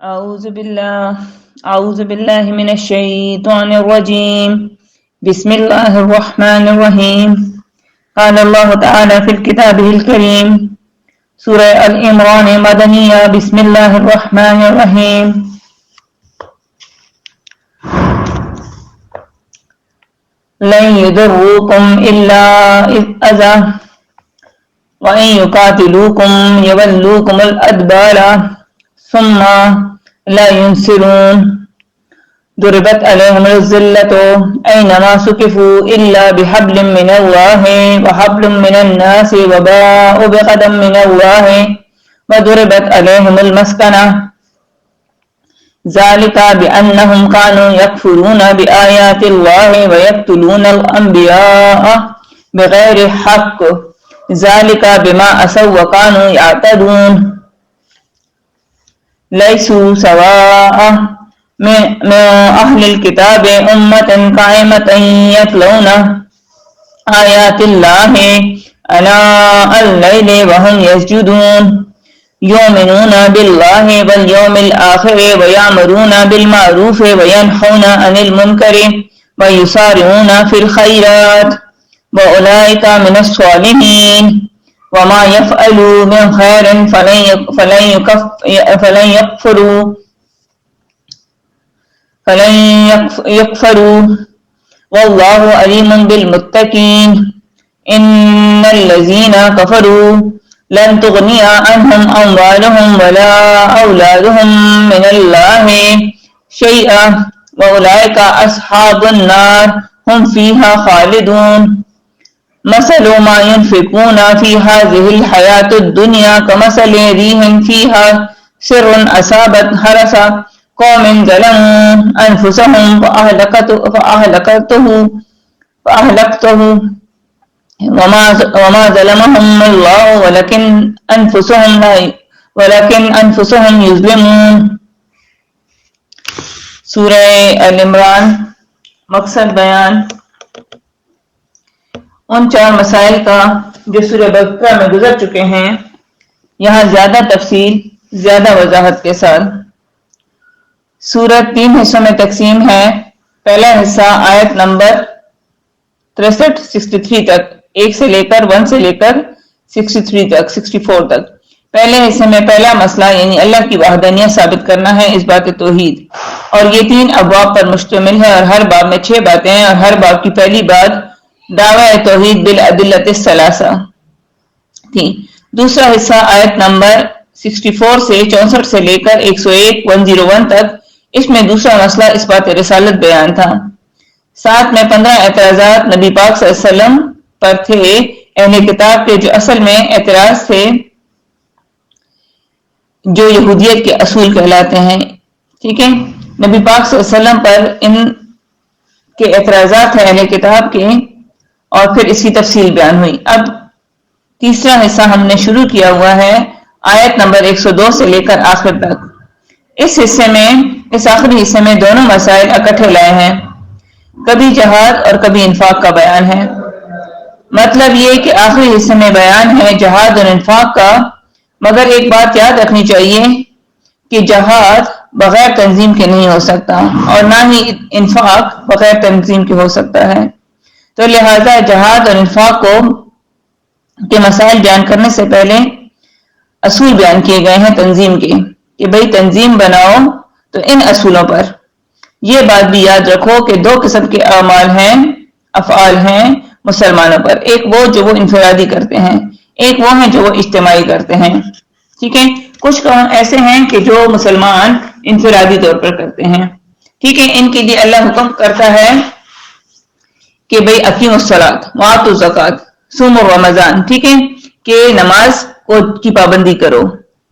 أعوذ بالله من الشيطان الرجيم. بسم الله الرحمن الرحيم. قال الله تعالى في الكتاب الكريم سورة العمران مدنية. بسم الله الرحمن الرحيم. لن يضروكم إلا أذى وإن يقاتلوكم يولوكم الأدبار ثم لا ينصرون. ضربت عليهم الذلة أينما سكفوا إلا بحبل من الله وحبل من الناس وباءوا بغضب من الله وضربت عليهم المسكنة ذلك بأنهم كانوا يكفرون بآيات الله ويقتلون الأنبياء بغير حق ذلك بما عصوا وكانوا يعتدون. ليسوا سواء من أهل الكتاب أمة قائمة يتلون آيات الله آناء الليل وهم يسجدون يؤمنون بالله واليوم الآخر ويأمرون بالمعروف وينهون عن المنكر ويسارعون في الخيرات وأولئك من الصالحين. وما يفعلوا من خير فلن يكفروا والله عليم بالمتقين. إن الذين كفروا لن تغني عنهم أموالهم ولا أولادهم من الله شيئا وأولئك أصحاب النار هم فيها خالدون. مثل ما ينفقون في هذه الحياة الدنيا كمثل ريح فيها سر أصابت حرث قوم ظلموا أنفسهم فأهلكته وما ظلمهم الله ولكن أنفسهم يظلمون. سورہ العمران. مقصد بیان ان 4 مسائل کا جو سورہ بقرہ میں گزر چکے ہیں، یہاں زیادہ تفصیل، زیادہ وضاحت کے ساتھ. سورت 3 حصوں میں تقسیم ہے. پہلا حصہ آیت نمبر 63 تک، 1 سے لے کر 63 تک 64 تک. پہلے حصے میں پہلا مسئلہ یعنی اللہ کی وحدانیت ثابت کرنا ہے، اس بات توحید، اور یہ 3 ابواب پر مشتمل ہے اور ہر باب میں 6 باتیں ہیں اور ہر باب کی پہلی بات دعوی توحید بالادلۃ الثلاثہ تھی. دوسرا حصہ آیت نمبر 64 سے 64 سے لے کر 101 تک، اس میں دوسرا مسئلہ اس بات رسالت بیان تھا. ساتھ میں 15 اعتراضات نبی پاک صلی اللہ علیہ وسلم پر تھے، اہل کتاب کے، جو اصل میں اعتراض تھے جو یہودیت کے اصول کہلاتے ہیں. ٹھیک ہے، نبی پاک صلی اللہ علیہ وسلم پر ان کے اعتراضات ہیں اہل کتاب کے، اور پھر اس کی تفصیل بیان ہوئی. اب تیسرا حصہ ہم نے شروع کیا ہوا ہے آیت نمبر 102 سے لے کر آخر تک. اس آخری حصے میں دونوں مسائل اکٹھے لائے ہیں، کبھی جہاد اور کبھی انفاق کا بیان ہے. مطلب یہ کہ آخری حصے میں بیان ہے جہاد اور انفاق کا، مگر ایک بات یاد رکھنی چاہیے کہ جہاد بغیر تنظیم کے نہیں ہو سکتا اور نہ ہی انفاق بغیر تنظیم کے ہو سکتا ہے. تو لہذا جہاد اور انفاق کے مسائل بیان کرنے سے پہلے اصول بیان کیے گئے ہیں تنظیم کے، کہ بھئی تنظیم بناؤ تو ان اصولوں پر. یہ بات بھی یاد رکھو کہ 2 قسم کے افعال ہیں مسلمانوں پر، ایک وہ جو وہ انفرادی کرتے ہیں، ایک وہ ہیں جو وہ اجتماعی کرتے ہیں. ٹھیک ہے، کچھ کام ایسے ہیں کہ جو مسلمان انفرادی طور پر کرتے ہیں. ٹھیک ہے، ان کے لیے اللہ حکم کرتا ہے کہ بھئی اقیموا الصلاۃ وآتوا الزکوٰۃ صوموا رمضان. ٹھیک ہے، کہ نماز کی پابندی کرو،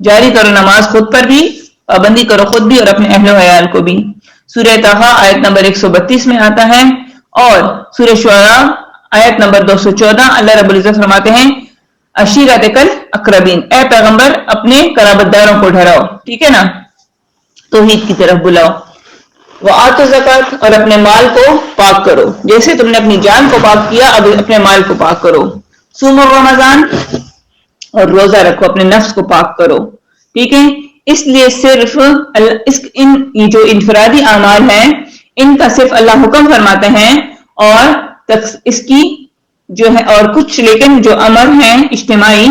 جاری کرو نماز، خود پر بھی پابندی کرو، خود بھی اور اپنے اہل و عیال کو بھی. سورہ طٰہٰ آیت نمبر 132 میں آتا ہے، اور سورہ شعراء آیت نمبر 214 اللہ رب العزت فرماتے ہیں عشیرتک الاقربین، اے پیغمبر اپنے قرابت داروں کو ڈراؤ. ٹھیک ہے نا، توحید کی طرف بلاؤ. وآتوا الزکوٰۃ، اور اپنے مال کو پاک کرو، جیسے تم نے اپنی جان کو پاک کیا اب اپنے مال کو پاک کرو. صوموا رمضان، اور روزہ رکھو، اپنے نفس کو پاک کرو. ٹھیک ہے، اس لیے صرف یہ جو انفرادی اعمال ہیں ان کا صرف اللہ حکم فرماتے ہیں، اور اس کی جو ہے اور کچھ لیکن جو امر ہیں اجتماعی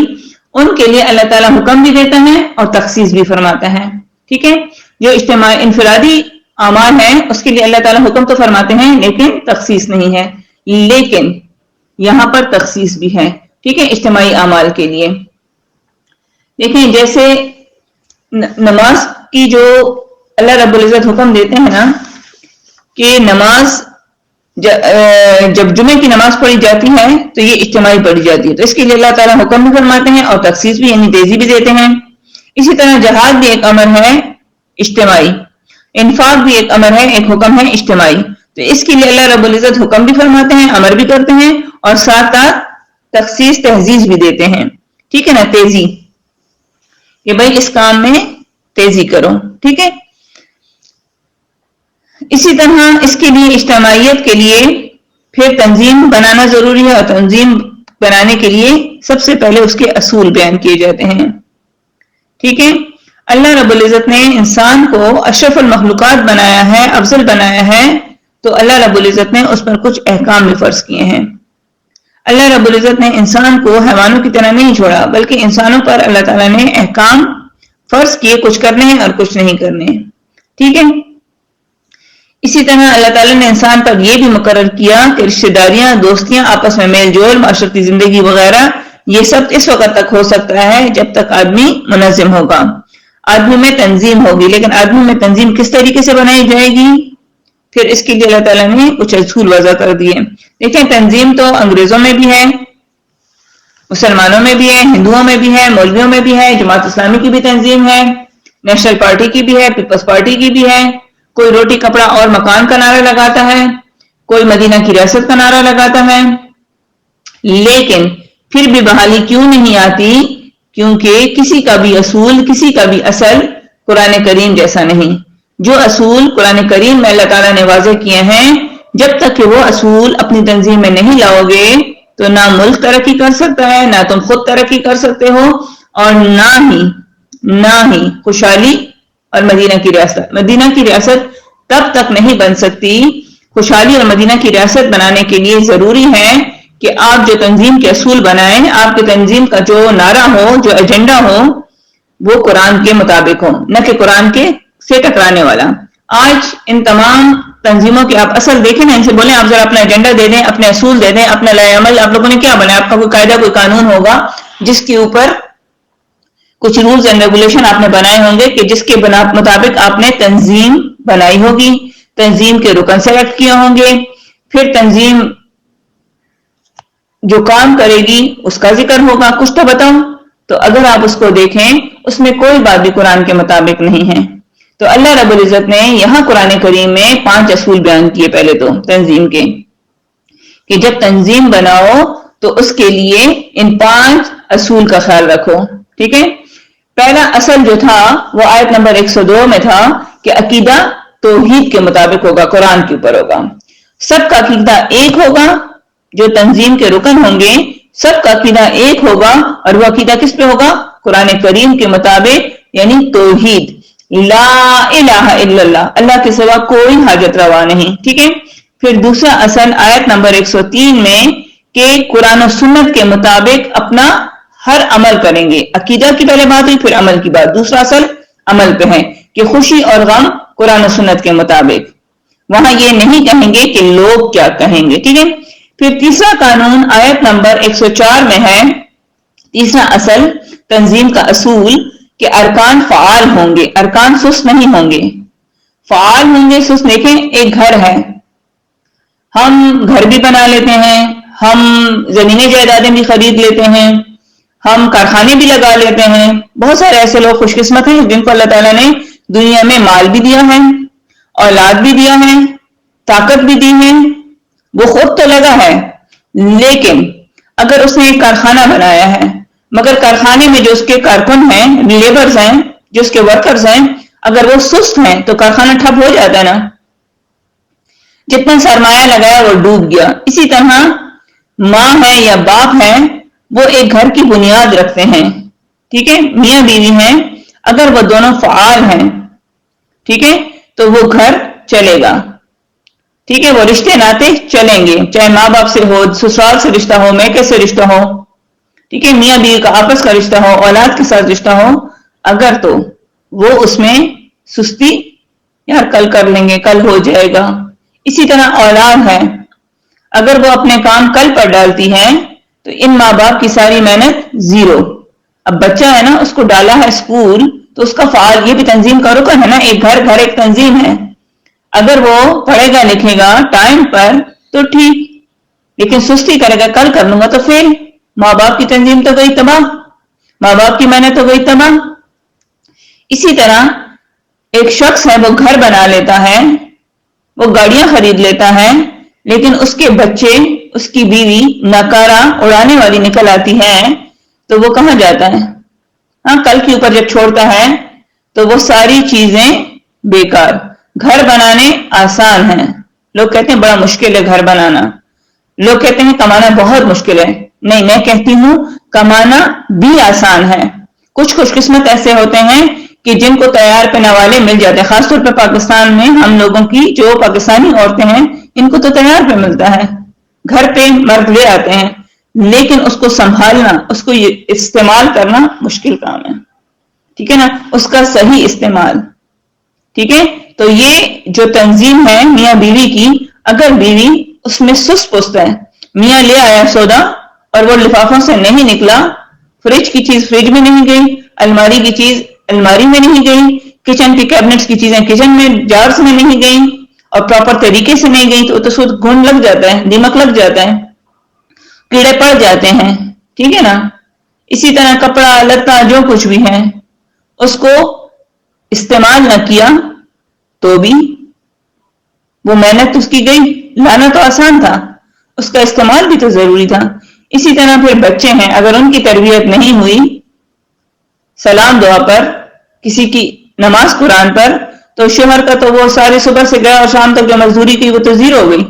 ان کے لیے اللہ تعالیٰ حکم بھی دیتا ہے اور تخصیص بھی فرماتا ہے. ٹھیک ہے، جو اجتماعی انفرادی اعمال ہیں اس کے لیے اللہ تعالیٰ حکم تو فرماتے ہیں لیکن تخصیص نہیں ہے، لیکن یہاں پر تخصیص بھی ہے. ٹھیک ہے، اجتماعی اعمال کے لیے دیکھیں جیسے نماز کی جو اللہ رب العزت حکم دیتے ہیں نا کہ نماز جب جمعے کی نماز پڑھی جاتی ہے تو یہ اجتماعی پڑھی جاتی ہے، تو اس کے لیے اللہ تعالیٰ حکم بھی فرماتے ہیں اور تخصیص بھی یعنی تیزی بھی دیتے ہیں. اسی طرح جہاد بھی ایک امر ہے اجتماعی، انفاق بھی ایک امر ہے، ایک حکم ہے اجتماعی، تو اس کے لیے اللہ رب العزت حکم بھی فرماتے ہیں، امر بھی کرتے ہیں اور ساتھ ساتھ تخصیص تحزیز بھی دیتے ہیں. ٹھیک ہے نا، تیزی کہ بھائی اس کام میں تیزی کرو. ٹھیک ہے، اسی طرح اس کے لیے اجتماعیت کے لیے پھر تنظیم بنانا ضروری ہے، اور تنظیم بنانے کے لیے سب سے پہلے اس کے اصول بیان کیے جاتے ہیں. ٹھیک ہے، اللہ رب العزت نے انسان کو اشرف المخلوقات بنایا ہے، افضل بنایا ہے، تو اللہ رب العزت نے اس پر کچھ احکام بھی فرض کیے ہیں. اللہ رب العزت نے انسان کو حیوانوں کی طرح نہیں چھوڑا، بلکہ انسانوں پر اللہ تعالیٰ نے احکام فرض کیے، کچھ کرنے ہیں اور کچھ نہیں کرنے. ٹھیک ہے، اسی طرح اللہ تعالیٰ نے انسان پر یہ بھی مقرر کیا کہ رشتہ داریاں، دوستیاں، آپس میں میل جول، معاشرتی زندگی وغیرہ یہ سب اس وقت تک ہو سکتا ہے جب تک آدمی منظم ہوگا، آدمی میں تنظیم ہوگی. لیکن آدمی میں تنظیم کس طریقے سے بنائی جائے گی، پھر اس کے لیے اللہ تعالیٰ نے کچھ اصول وضع کر دیے. دیکھیں تنظیم تو انگریزوں میں بھی ہے، مسلمانوں میں بھی ہے، ہندوؤں میں بھی ہے، مولویوں میں بھی ہے، جماعت اسلامی کی بھی تنظیم ہے، نیشنل پارٹی کی بھی ہے، پیپلز پارٹی کی بھی ہے. کوئی روٹی کپڑا اور مکان کا نعرہ لگاتا ہے، کوئی مدینہ کی ریاست کا نعرہ لگاتا ہے. لیکن پھر بھی بحالی کیوں نہیں آتی؟ کیونکہ کسی کا بھی اصول، کسی کا بھی اصل قرآن کریم جیسا نہیں. جو اصول قرآن کریم میں اللہ تعالیٰ نے واضح کیے ہیں، جب تک کہ وہ اصول اپنی تنظیم میں نہیں لاؤ گے تو نہ ملک ترقی کر سکتا ہے، نہ تم خود ترقی کر سکتے ہو، اور نہ ہی خوشحالی اور مدینہ کی ریاست تب تک نہیں بن سکتی. خوشحالی اور مدینہ کی ریاست بنانے کے لیے ضروری ہے کہ آپ جو تنظیم کے اصول بنائیں، آپ کی تنظیم کا جو نعرہ ہو، جو ایجنڈا ہو، وہ قرآن کے مطابق ہو، نہ کہ قرآن کے سے ٹکرانے والا. آج ان تمام تنظیموں کے آپ اصل دیکھیں نا، ان سے بولیں آپ ذرا اپنا ایجنڈا دے دیں، اپنے اصول دے دیں، اپنا لائحہ عمل آپ لوگوں نے کیا بنایا، آپ کا کوئی قاعدہ، کوئی قانون ہوگا جس کے اوپر کچھ رولز اینڈ ریگولیشن آپ نے بنائے ہوں گے کہ جس کے مطابق آپ نے تنظیم بنائی ہوگی، تنظیم کے رکن سلیکٹ کیے ہوں گے، پھر تنظیم جو کام کرے گی اس کا ذکر ہوگا. کچھ تو بتاؤ. تو اگر آپ اس کو دیکھیں اس میں کوئی بات بھی قرآن کے مطابق نہیں ہے. تو اللہ رب العزت نے یہاں قرآن کریم میں 5 اصول بیان کیے. پہلے تو تنظیم کے کہ جب تنظیم بناؤ تو اس کے لیے ان 5 اصول کا خیال رکھو. ٹھیک ہے، پہلا اصل جو تھا وہ آیت نمبر 102 میں تھا کہ عقیدہ توحید کے مطابق ہوگا، قرآن کے اوپر ہوگا. سب کا عقیدہ ایک ہوگا، جو تنظیم کے رکن ہوں گے سب کا عقیدہ ایک ہوگا، اور وہ عقیدہ کس پہ ہوگا؟ قرآن کریم کے مطابق، یعنی توحید، لا الہ الا اللہ، اللہ کے سوا کوئی حاجت روا نہیں. ٹھیک ہے، پھر دوسرا اصل آیت نمبر 103 میں کہ قرآن و سنت کے مطابق اپنا ہر عمل کریں گے. عقیدہ کی پہلے بات ہوئی، پھر عمل کی بات. دوسرا اصل عمل پہ ہے کہ خوشی اور غم قرآن و سنت کے مطابق، وہاں یہ نہیں کہیں گے کہ لوگ کیا کہیں گے. ٹھیک ہے، پھر تیسرا قانون آیت نمبر 104 میں ہے، تیسرا اصل تنظیم کا اصول کہ ارکان فعال ہوں گے، ارکان سست نہیں ہوں گے، فعال ہوں گے. سست دیکھیں، ایک گھر ہے، ہم گھر بھی بنا لیتے ہیں، ہم زمینیں جائیدادیں بھی خرید لیتے ہیں، ہم کارخانے بھی لگا لیتے ہیں. بہت سارے ایسے لوگ خوش قسمت ہیں جن کو اللہ تعالیٰ نے دنیا میں مال بھی دیا ہے، اولاد بھی دیا ہے، طاقت بھی دی ہے، وہ خود تو لگا ہے. لیکن اگر اس نے ایک کارخانہ بنایا ہے مگر کارخانے میں جو اس کے کارکن ہیں، لیبرز ہیں، جو اس کے ورکرز ہیں، اگر وہ سست ہیں تو کارخانہ ٹھپ ہو جاتا ہے نا، جتنا سرمایہ لگایا وہ ڈوب گیا. اسی طرح ماں ہے یا باپ ہے، وہ ایک گھر کی بنیاد رکھتے ہیں. ٹھیک ہے، میاں بیوی ہیں، اگر وہ دونوں فعال ہیں، ٹھیک ہے، تو وہ گھر چلے گا، ٹھیک ہے، وہ رشتے ناتے چلیں گے، چاہے ماں باپ سے ہو، سسرال سے رشتہ ہو، میکے سے رشتہ ہو، ٹھیک ہے، میاں بیوی کا آپس کا رشتہ ہو، اولاد کے ساتھ رشتہ ہو، اگر تو وہ اس میں سستی، یار کل کر لیں گے، کل ہو جائے گا، اسی طرح اولاد ہے، اگر وہ اپنے کام کل پر ڈالتی ہے تو ان ماں باپ کی ساری محنت زیرو. اب بچہ ہے نا، اس کو ڈالا ہے اسکول تو اس کا فعال، یہ بھی تنظیم کا رکن ہے نا، ایک گھر ایک تنظیم ہے. اگر وہ پڑھے گا لکھے گا ٹائم پر تو ٹھیک، لیکن سستی کرے گا کل کر لوں گا تو فیل. ماں باپ کی تنظیم تو گئی تباہ، ماں باپ کی محنت تو گئی تباہ. اسی طرح ایک شخص ہے، وہ گھر بنا لیتا ہے، وہ گاڑیاں خرید لیتا ہے، لیکن اس کے بچے، اس کی بیوی ناکارہ اڑانے والی نکل آتی ہے تو وہ کہاں جاتا ہے؟ ہاں، کل کے اوپر جب چھوڑتا ہے تو وہ ساری چیزیں بیکار. گھر بنانے آسان ہیں، لوگ کہتے ہیں بڑا مشکل ہے گھر بنانا، لوگ کہتے ہیں کمانا بہت مشکل ہے. نہیں، میں کہتی ہوں کمانا بھی آسان ہے. کچھ خوش قسمت ایسے ہوتے ہیں کہ جن کو تیار پہ نوالے مل جاتے ہیں، خاص طور پہ پاکستان میں ہم لوگوں کی جو پاکستانی عورتیں ہیں ان کو تو تیار پہ ملتا ہے، گھر پہ مرد لے آتے ہیں، لیکن اس کو سنبھالنا، اس کو استعمال کرنا مشکل کام ہے، ٹھیک ہے نا، اس کا صحیح استعمال. ٹھیک ہے، تو یہ جو تنظیم ہے میاں بیوی کی، اگر بیوی اس میں سست پست ہے، میاں لے آیا سودا اور وہ لفافوں سے نہیں نکلا، فریج کی چیز فریج میں نہیں گئی، الماری کی چیز الماری میں نہیں گئی، کچن کی کیبنٹس کی چیزیں کچن میں جارز میں نہیں گئی اور پراپر طریقے سے نہیں گئی تو سود گھن لگ جاتا ہے، دیمک لگ جاتا ہے، کیڑے پڑ جاتے ہیں، ٹھیک ہے نا. اسی طرح کپڑا لتا جو کچھ بھی ہے اس کو استعمال نہ کیا تو بھی وہ محنت اس کی گئی. لانا تو آسان تھا، اس کا استعمال بھی تو ضروری تھا. اسی طرح پھر بچے ہیں، اگر ان کی تربیت نہیں ہوئی سلام دعا پر، کسی کی نماز قرآن پر، تو شوہر کا تو وہ سارے صبح سے گیا اور شام تک جو مزدوری کی وہ تو زیرو ہو گئی.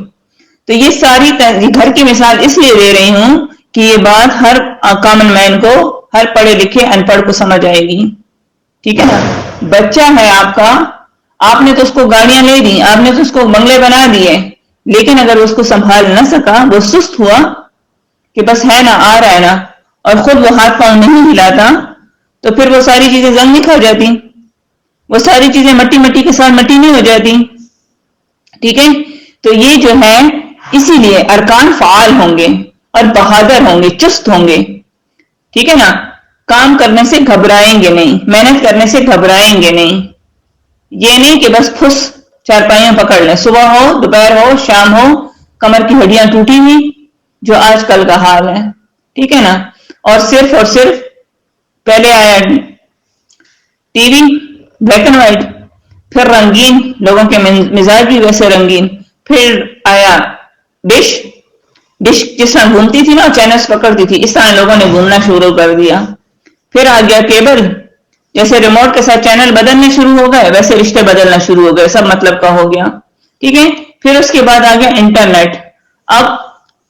تو یہ ساری گھر کی مثال اس لیے دے رہی ہوں کہ یہ بات ہر کامن مین کو، ہر پڑھے لکھے ان پڑھ کو سمجھ آئے گی. ٹھیک ہے نا. بچہ ہے آپ کا، آپ نے تو اس کو گاڑیاں لے دی، آپ نے تو اس کو بنگلے بنا دیے، لیکن اگر اس کو سنبھال نہ سکا، وہ سست ہوا کہ بس ہے نا، آ رہا ہے نا، اور خود وہ ہاتھ پاؤں نہیں ہلاتا، تو پھر وہ ساری چیزیں زنگ نہیں کھا جاتی، وہ ساری چیزیں مٹی مٹی کے ساتھ مٹی نہیں ہو جاتی. ٹھیک ہے، تو یہ جو ہے اسی لیے ارکان فعال ہوں گے اور بہادر ہوں گے، چست ہوں گے. ٹھیک ہے نا، کام کرنے سے گھبرائیں گے نہیں، محنت کرنے سے گھبرائیں گے نہیں. یہ نہیں کہ بس پھس چارپائیاں پکڑ لیں، صبح ہو دوپہر ہو شام ہو کمر کی ہڈیاں ٹوٹی ہوئی، جو آج کل کا حال ہے. ٹھیک ہے نا. اور صرف پہلے آیا T V black and white, پھر رنگین، لوگوں کے مزاج بھی ویسے رنگین، پھر آیا ڈش جس طرح گھومتی تھی نا، چینلز پکڑتی تھی، اس طرح لوگوں نے گھومنا شروع کر دیا. پھر آ گیا کیبل، جیسے ریموٹ کے ساتھ چینل بدلنے شروع ہو گئے ویسے رشتے بدلنا شروع ہو گئے، سب مطلب کا ہو گیا. ٹھیک ہے، پھر اس کے بعد آ گیا انٹرنیٹ. اب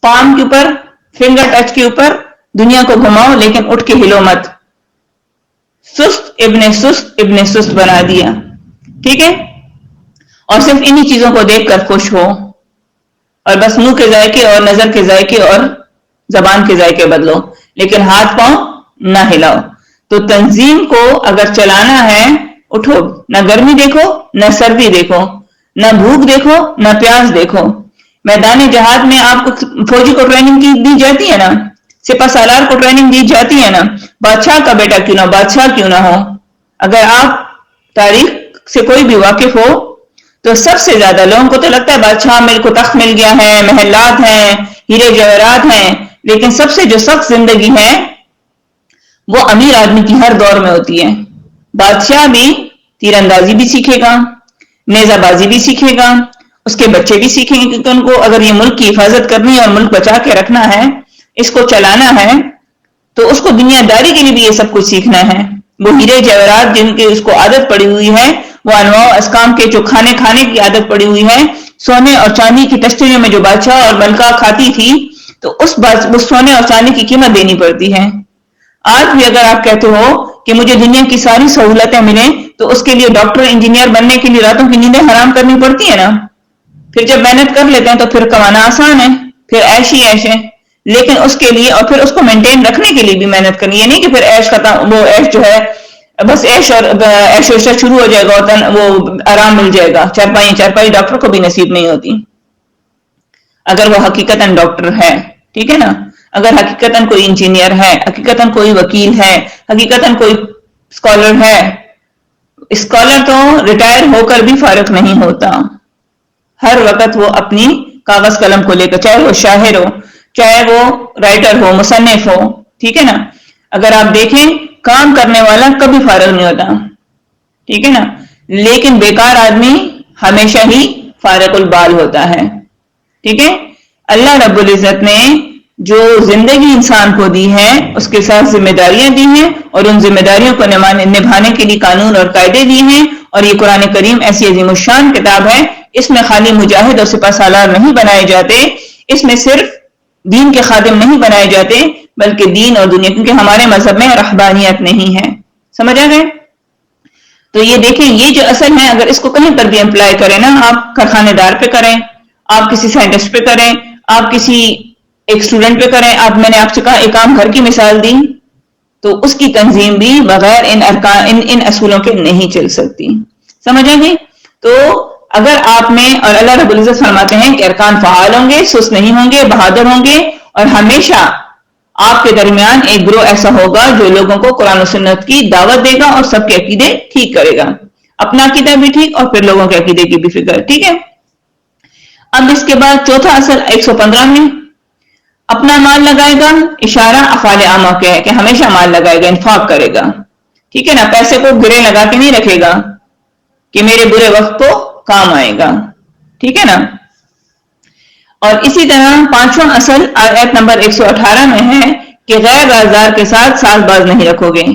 پام کے اوپر، فنگر ٹچ کے اوپر دنیا کو گھماؤ لیکن اٹھ کے ہلو مت. سست ابن سست بنا دیا. ٹھیک ہے، اور صرف انہی چیزوں کو دیکھ کر خوش ہو، اور بس منہ کے ذائقے اور نظر کے ذائقے اور زبان کے ذائقے بدلو، لیکن ہاتھ پاؤں نہ ہلاؤ. تو تنظیم کو اگر چلانا ہے، اٹھو، نہ گرمی دیکھو نہ سردی دیکھو، نہ بھوک دیکھو نہ پیاس دیکھو. میدان جہاد میں آپ کو فوجی کو ٹریننگ دی جاتی ہے نا، سپہ سالار کو ٹریننگ دی جاتی ہے نا، بادشاہ کا بیٹا کیوں نہ، بادشاہ کیوں نہ ہو، اگر آپ تاریخ سے کوئی بھی واقف ہو تو سب سے زیادہ لوگوں کو تو لگتا ہے بادشاہ میرے کو تخت مل گیا ہے، محلات ہیں، ہیرے جواہرات ہیں، لیکن سب سے جو سخت زندگی ہے وہ امیر آدمی کی ہر دور میں ہوتی ہے. بادشاہ بھی تیر اندازی بھی سیکھے گا، نیزہ بازی بھی سیکھے گا، اس کے بچے بھی سیکھیں گے، کیونکہ ان کو اگر یہ ملک کی حفاظت کرنی ہے اور ملک بچا کے رکھنا ہے، اس کو چلانا ہے، تو اس کو دنیا داری کے لیے بھی یہ سب کچھ سیکھنا ہے. وہ ہیرے جواہرات جن کی اس کو عادت پڑی ہوئی ہے، وہ انواع اسکام کے جو کھانے کی عادت پڑی ہوئی ہے، سونے اور چاندی کی تشتریوں میں جو بادشاہ اور ملکہ کھاتی تھی، تو اس سونے اور چاندی کی قیمت دینی پڑتی ہے. آج بھی اگر آپ کہتے ہو کہ مجھے دنیا کی ساری سہولتیں ملیں تو اس کے لیے ڈاکٹر انجینئر بننے کے لیے راتوں کی نیندیں حرام کرنی پڑتی ہے نا. پھر جب محنت کر لیتے ہیں تو پھر کمانا آسان ہے, پھر عیش ہی عیش ہے. لیکن اس کے لیے اور پھر اس کو مینٹین رکھنے کے لیے بھی محنت کرنی, یہ نہیں کہ پھر عیش ختم, وہ عیش جو ہے بس عیش اور عیش و عشرت شروع ہو جائے گا اور وہ آرام مل جائے گا. چارپائی ڈاکٹر کو بھی نصیب نہیں ہوتی اگر وہ حقیقتاً ڈاکٹر ہے, ٹھیک ہے نا. اگر حقیقتاً کوئی انجینئر ہے, حقیقتاً کوئی وکیل ہے, حقیقتاً کوئی اسکالر ہے. اسکالر تو ریٹائر ہو کر بھی فارغ نہیں ہوتا, ہر وقت وہ اپنی کاغذ قلم کو لے کر, چاہے وہ شاعر ہو, چاہے وہ رائٹر ہو, مصنف ہو, ٹھیک ہے نا. اگر آپ دیکھیں کام کرنے والا کبھی فارغ نہیں ہوتا, ٹھیک ہے نا. لیکن بیکار آدمی ہمیشہ ہی فارغ البال ہوتا ہے, ٹھیک ہے. اللہ رب العزت نے جو زندگی انسان کو دی ہے اس کے ساتھ ذمہ داریاں دی ہیں, اور ان ذمہ داریوں کو نبھانے کے لیے قانون اور قاعدے دی ہیں. اور یہ قرآن کریم ایسی عظیم الشان کتاب ہے, اس میں خالی مجاہد اور سپہ سالار نہیں بنائے جاتے, اس میں صرف دین کے خادم نہیں بنائے جاتے بلکہ دین اور دنیا, کیونکہ ہمارے مذہب میں رہبانیت نہیں ہے. سمجھ آ گئے؟ تو یہ دیکھیں, یہ جو اصل ہے اگر اس کو کہیں پر بھی امپلائی کریں نا, آپ کارخانے دار پہ کریں, آپ کسی سائنٹسٹ پہ کریں, آپ کسی ایک اسٹوڈنٹ پہ کریں, میں نے آپ سے کہا ایک عام گھر کی مثال دی, تو اس کی تنظیم بھی بغیر ان اصولوں کے نہیں چل سکتی. سمجھ آ گئی؟ تو اگر آپ میں, اور اللہ رب العزت فرماتے ہیں کہ ارکان فعال ہوں گے, سست نہیں ہوں گے, بہادر ہوں گے, اور ہمیشہ آپ کے درمیان ایک گروہ ایسا ہوگا جو لوگوں کو قرآن و سنت کی دعوت دے گا اور سب کے عقیدے ٹھیک کرے گا, اپنا عقیدہ بھی ٹھیک اور پھر لوگوں کے عقیدے کی بھی فکر, ٹھیک ہے. اب اس کے بعد چوتھا اصل 115 میں اپنا مال لگائے گا, اشارہ افعال عامہ کا ہے کہ ہمیشہ مال لگائے گا, انفاق کرے گا, ٹھیک ہے نا. پیسے کو گرے لگا کے نہیں رکھے گا کہ میرے برے وقت کو کام آئے گا, ٹھیک ہے نا. اور اسی طرح پانچواں اصل آیت نمبر 118 میں ہے کہ غیر رازدار کے ساتھ ساز باز نہیں رکھو گے,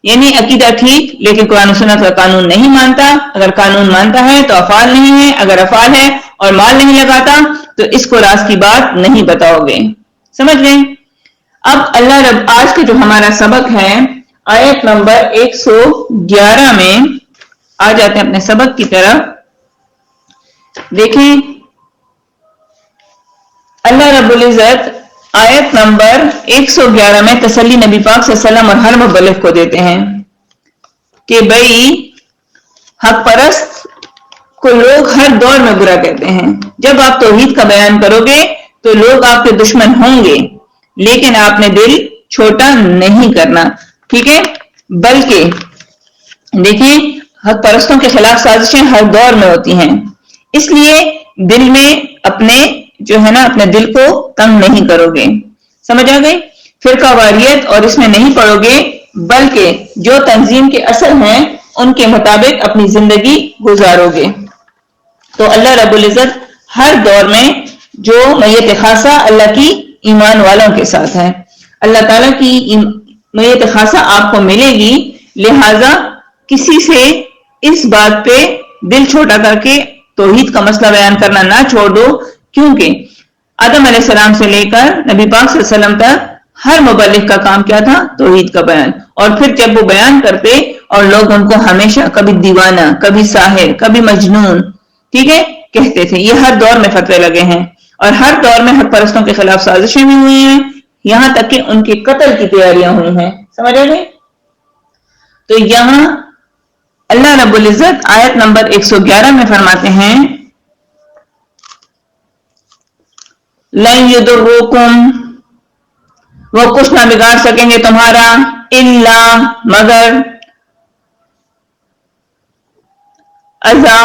یعنی عقیدہ ٹھیک لیکن قرآن و سنت کا قانون نہیں مانتا. اگر قانون مانتا ہے تو افعال نہیں ہے, اگر افعال ہے اور مال نہیں لگاتا تو اس کو راز کی بات نہیں بتاؤ گے. سمجھ گئے؟ اب اللہ رب آج کے جو ہمارا سبق ہے آیت نمبر 111 میں آ جاتے ہیں اپنے سبق کی طرف. دیکھیں اللہ رب العزت آیت نمبر 111 میں تسلی نبی پاک صلی اللہ علیہ وسلم اور ہر مبلغ کو دیتے ہیں کہ بھئی حق پرست کو لوگ ہر دور میں برا کہتے ہیں. جب آپ توحید کا بیان کرو گے تو لوگ آپ کے دشمن ہوں گے, لیکن آپ نے دل چھوٹا نہیں کرنا, ٹھیک ہے. بلکہ دیکھیں حق پرستوں کے خلاف سازشیں ہر دور میں ہوتی ہیں, اس لیے دل میں اپنے جو ہے نا اپنے دل کو تنگ نہیں کرو گے. سمجھ آ گئی؟ فرقہ واریت اور اس میں نہیں پڑو گے, بلکہ جو تنظیم کے اصل ہیں ان کے مطابق اپنی زندگی گزارو گے. تو اللہ رب العزت ہر دور میں جو میت خاصہ اللہ کی ایمان والوں کے ساتھ ہے, اللہ تعالیٰ کی میت خاصہ آپ کو ملے گی. لہذا کسی سے اس بات پہ دل چھوٹا کر کے توحید کا مسئلہ بیان کرنا نہ چھوڑ دو, کیونکہ آدم علیہ السلام سے لے کر نبی پاک صلی اللہ علیہ وسلم تک ہر مبلغ کا کام کیا تھا؟ توحید کا بیان. اور پھر جب وہ بیان کرتے اور لوگ ان کو ہمیشہ کبھی دیوانہ, کبھی ساحر, کبھی مجنون, ٹھیک ہے, کہتے تھے. یہ ہر دور میں فتوے لگے ہیں اور ہر دور میں حق پرستوں کے خلاف سازشیں بھی ہوئی ہیں, یہاں تک کہ ان کے قتل کی تیاریاں ہوئی ہیں. سمجھ آئے؟ تو یہاں اللہ رب العزت آیت نمبر 111 میں فرماتے ہیں لن یضروکم, وہ کچھ نہ بگاڑ سکیں گے تمہارا, الا مگر, اذا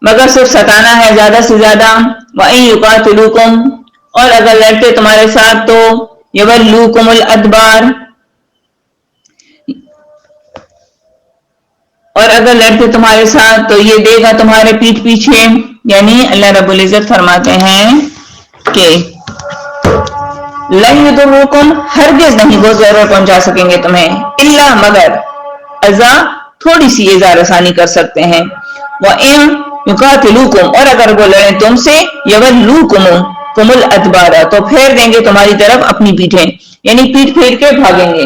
مگر صرف ستانا ہے زیادہ سے زیادہ, وَإِن يُقَاتِلُوكُمْ اور اگر لڑتے تمہارے ساتھ تو يَوَلُّوكُمُ الْأَدْبَارَ اور اگر لڑتے تمہارے ساتھ تو یہ دے گا تمہارے پیٹھ پیچھے. یعنی اللہ رب العزت فرماتے ہیں کہ لن یضروکم ہرگز نہیں وہ ضرر پہنچا سکیں گے تمہیں, الا مگر, اذا تھوڑی سی اظہار آسانی کر سکتے ہیں, وَإِن يُقَاتِلُوكُمْ اور اگر وہ لڑیں تم سے يَوَلُّوكُمُ الْأَدْبَارَ تو پھیر دیں گے تمہاری طرف اپنی پیٹھیں, یعنی پیٹھ پھیر کے بھاگیں گے.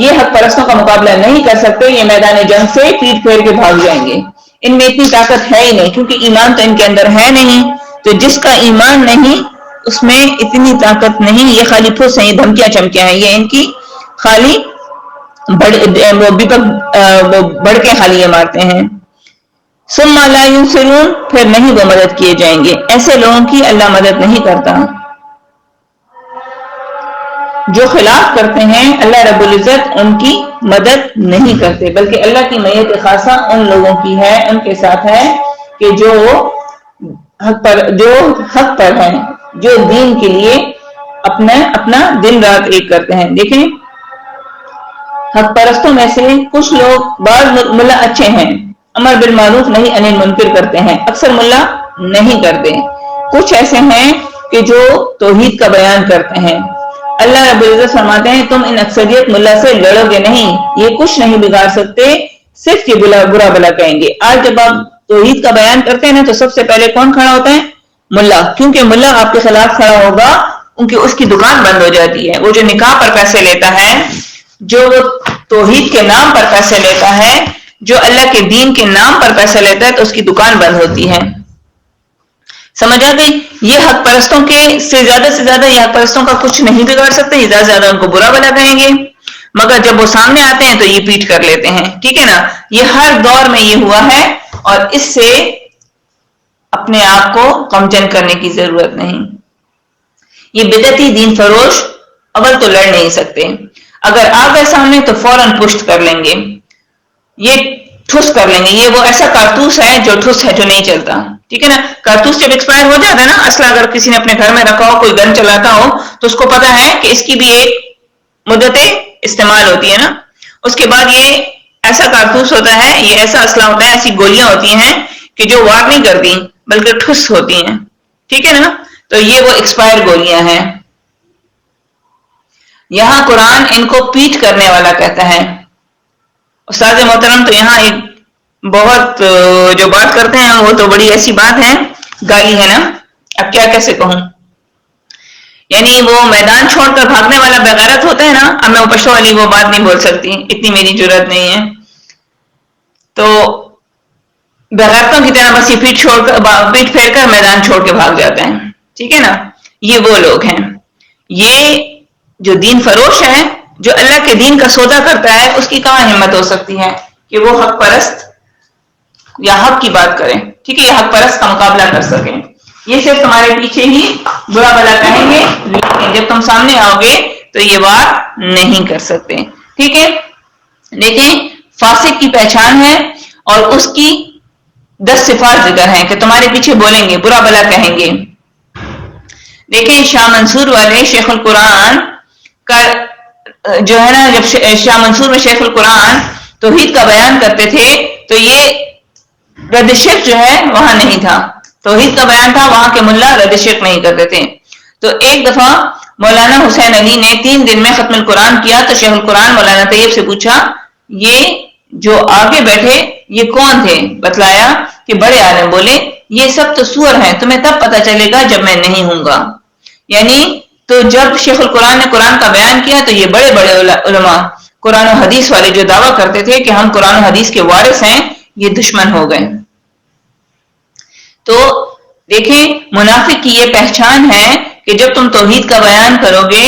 یہ حق پرستوں کا مقابلہ نہیں کر سکتے، یہ میدان جنگ سے پیٹ پھیر کے بھاگ جائیں گے، ان میں اتنی طاقت ہے ہی نہیں، کیونکہ ایمان تو ان کے اندر ہے نہیں، تو جس کا ایمان نہیں اس میں اتنی طاقت نہیں، یہ خالی پھوس ہیں، یہ دھمکیاں چمکیاں ہیں، یہ ان کی خالی بڑھ کے خالی یہ مارتے ہیں۔ ثم لا ينصرون، پھر نہیں وہ مدد کیے جائیں گے، ایسے لوگوں کی اللہ مدد نہیں کرتا۔ جو خلاف کرتے ہیں اللہ رب العزت ان کی مدد نہیں کرتے، بلکہ اللہ کی معیت خاصہ ان لوگوں کی ہے، ان کے ساتھ ہے کہ جو حق پر ہیں، جو دین کے لیے اپنا دن رات ایک کرتے ہیں۔ دیکھیں حق پرستوں میں سے کچھ لوگ، بعض ملا اچھے ہیں، امر بالمعروف نہیں انل منکر کرتے ہیں، اکثر ملا نہیں کرتے، کچھ ایسے ہیں کہ جو توحید کا بیان کرتے ہیں۔ اللہ رب العزت فرماتے ہیں تم ان اکثریت ملا سے لڑو گے نہیں، یہ کچھ نہیں بگاڑ سکتے، صرف یہ برا بلا کہیں گے۔ آج جب آپ توحید کا بیان کرتے ہیں نا تو سب سے پہلے کون کھڑا ہوتا ہے؟ ملا، کیونکہ ملا آپ کے خلاف کھڑا ہوگا، کیونکہ اس کی دکان بند ہو جاتی ہے۔ وہ جو نکاح پر پیسے لیتا ہے، جو توحید کے نام پر پیسے لیتا ہے، جو اللہ کے دین کے نام پر پیسے لیتا ہے، تو اس کی دکان بند ہوتی ہے۔ سمجھ آ گئی؟ یہ حق پرستوں کے سے زیادہ یہ حق پرستوں کا کچھ نہیں بگاڑ سکتے، یہ زیادہ سے زیادہ ان کو برا بلا کہیں گے، مگر جب وہ سامنے آتے ہیں تو یہ پیٹ کر لیتے ہیں، ٹھیک ہے نا؟ یہ ہر دور میں یہ ہوا ہے، اور اس سے اپنے آپ کو غمجن کرنے کی ضرورت نہیں۔ یہ بدعتی دین فروش اول تو لڑ نہیں سکتے، اگر آ گئے سامنے تو فوراً پشت کر لیں گے، یہ ٹھس کر لیں گے، یہ وہ ایسا کارتوس ہے جو ٹھس ہے، جو نہیں چلتا، ٹھیک ہے نا؟ کارتوس جب ایکسپائر ہو جاتا ہے نا، اسلحہ اگر کسی نے اپنے گھر میں رکھا ہو، کوئی گن چلاتا ہو، تو اس کو پتا ہے کہ اس کی بھی ایک مدت استعمال ہوتی ہے نا، اس کے بعد یہ ایسا کارتوس ہوتا ہے، یہ ایسا اسلحہ ہوتا ہے، ایسی گولیاں ہوتی ہیں کہ جو وار نہیں کرتی بلکہ ٹھس ہوتی ہیں، ٹھیک ہے نا؟ تو یہ وہ ایکسپائر گولیاں ہیں۔ یہاں قرآن ان کو پیٹ کرنے والا کہتا ہے۔ استاد محترم تو یہاں ایک بہت جو بات کرتے ہیں وہ تو بڑی ایسی بات ہے، گالی ہے نا، اب کیا کیسے کہوں، یعنی وہ میدان چھوڑ کر بھاگنے والا بغیرت ہوتا ہے نا، اب میں وہ پشتو والی وہ بات نہیں بول سکتی، اتنی میری جرات نہیں ہے، تو بغیرتوں کی طرح بس یہ پیٹ پھیر کر میدان چھوڑ کے بھاگ جاتے ہیں، ٹھیک ہے نا؟ یہ وہ لوگ ہیں، یہ جو دین فروش ہے، جو اللہ کے دین کا سودا کرتا ہے، اس کی کہاں ہمت ہو سکتی ہے کہ وہ حق پرست یا حق کی بات کریں، ٹھیک ہے؟ یہ حق پرست کا مقابلہ کر سکیں، یہ صرف تمہارے پیچھے ہی برا بلا کہیں گے، لیکن جب تم سامنے آؤ گے تو یہ بات نہیں کر سکتے، ٹھیک ہے؟ لیکن فاسق کی پہچان ہے اور اس کی 10 صفات ذکر ہیں کہ تمہارے پیچھے بولیں گے، برا بلا کہیں گے۔ دیکھیں شاہ منصور والے شیخ القرآن کا جو ہے نا، جب شاہ منصور میں شیخ القرآن توحید کا بیان کرتے تھے تو یہ رد شرک جو ہے وہاں نہیں تھا، توحید کا بیان تھا، وہاں کے ملا رد شرک نہیں کرتے تھے۔ تو ایک دفعہ مولانا حسین علی نے 3 دن میں ختم القرآن کیا، تو شیخ القرآن مولانا طیب سے پوچھا یہ جو آگے بیٹھے یہ کون تھے؟ بتلایا کہ بڑے عالم، بولے یہ سب تو سور ہیں، تمہیں تب پتہ چلے گا جب میں نہیں ہوں گا۔ یعنی تو جب شیخ القرآن نے قرآن کا بیان کیا تو یہ بڑے بڑے علماء قرآن و حدیث والے جو دعویٰ کرتے تھے کہ ہم قرآن و حدیث کے وارث ہیں، یہ دشمن ہو گئے۔ تو دیکھیں منافق کی یہ پہچان ہے کہ جب تم توحید کا بیان کرو گے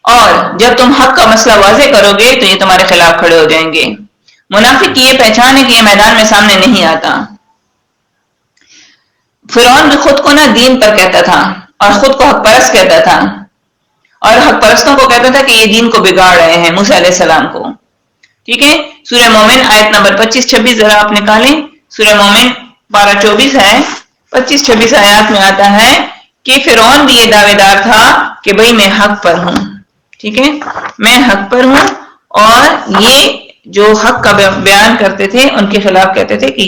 اور جب تم حق کا مسئلہ واضح کرو گے تو یہ تمہارے خلاف کھڑے ہو جائیں گے۔ منافق کی یہ پہچان ہے کہ یہ میدان میں سامنے نہیں آتا۔ فرعون بھی خود کو نا دین پر کہتا تھا اور خود کو حق پرست کہتا تھا، اور حق پرستوں کو کہتا تھا کہ یہ دین کو بگاڑ رہے ہیں، موسیٰ علیہ السلام کو، ٹھیک ہے؟ سورہ مومن آیت نمبر 25-26 ذرا آپ نکالیں، سورہ مومن پارہ 24 ہے، 25-26 آیات میں آتا ہے کہ فرعون بھی یہ دعوے دار تھا کہ بھئی میں حق پر ہوں، ٹھیک ہے؟ میں حق پر ہوں، اور یہ جو حق کا بیان کرتے تھے ان کے خلاف کہتے تھے کہ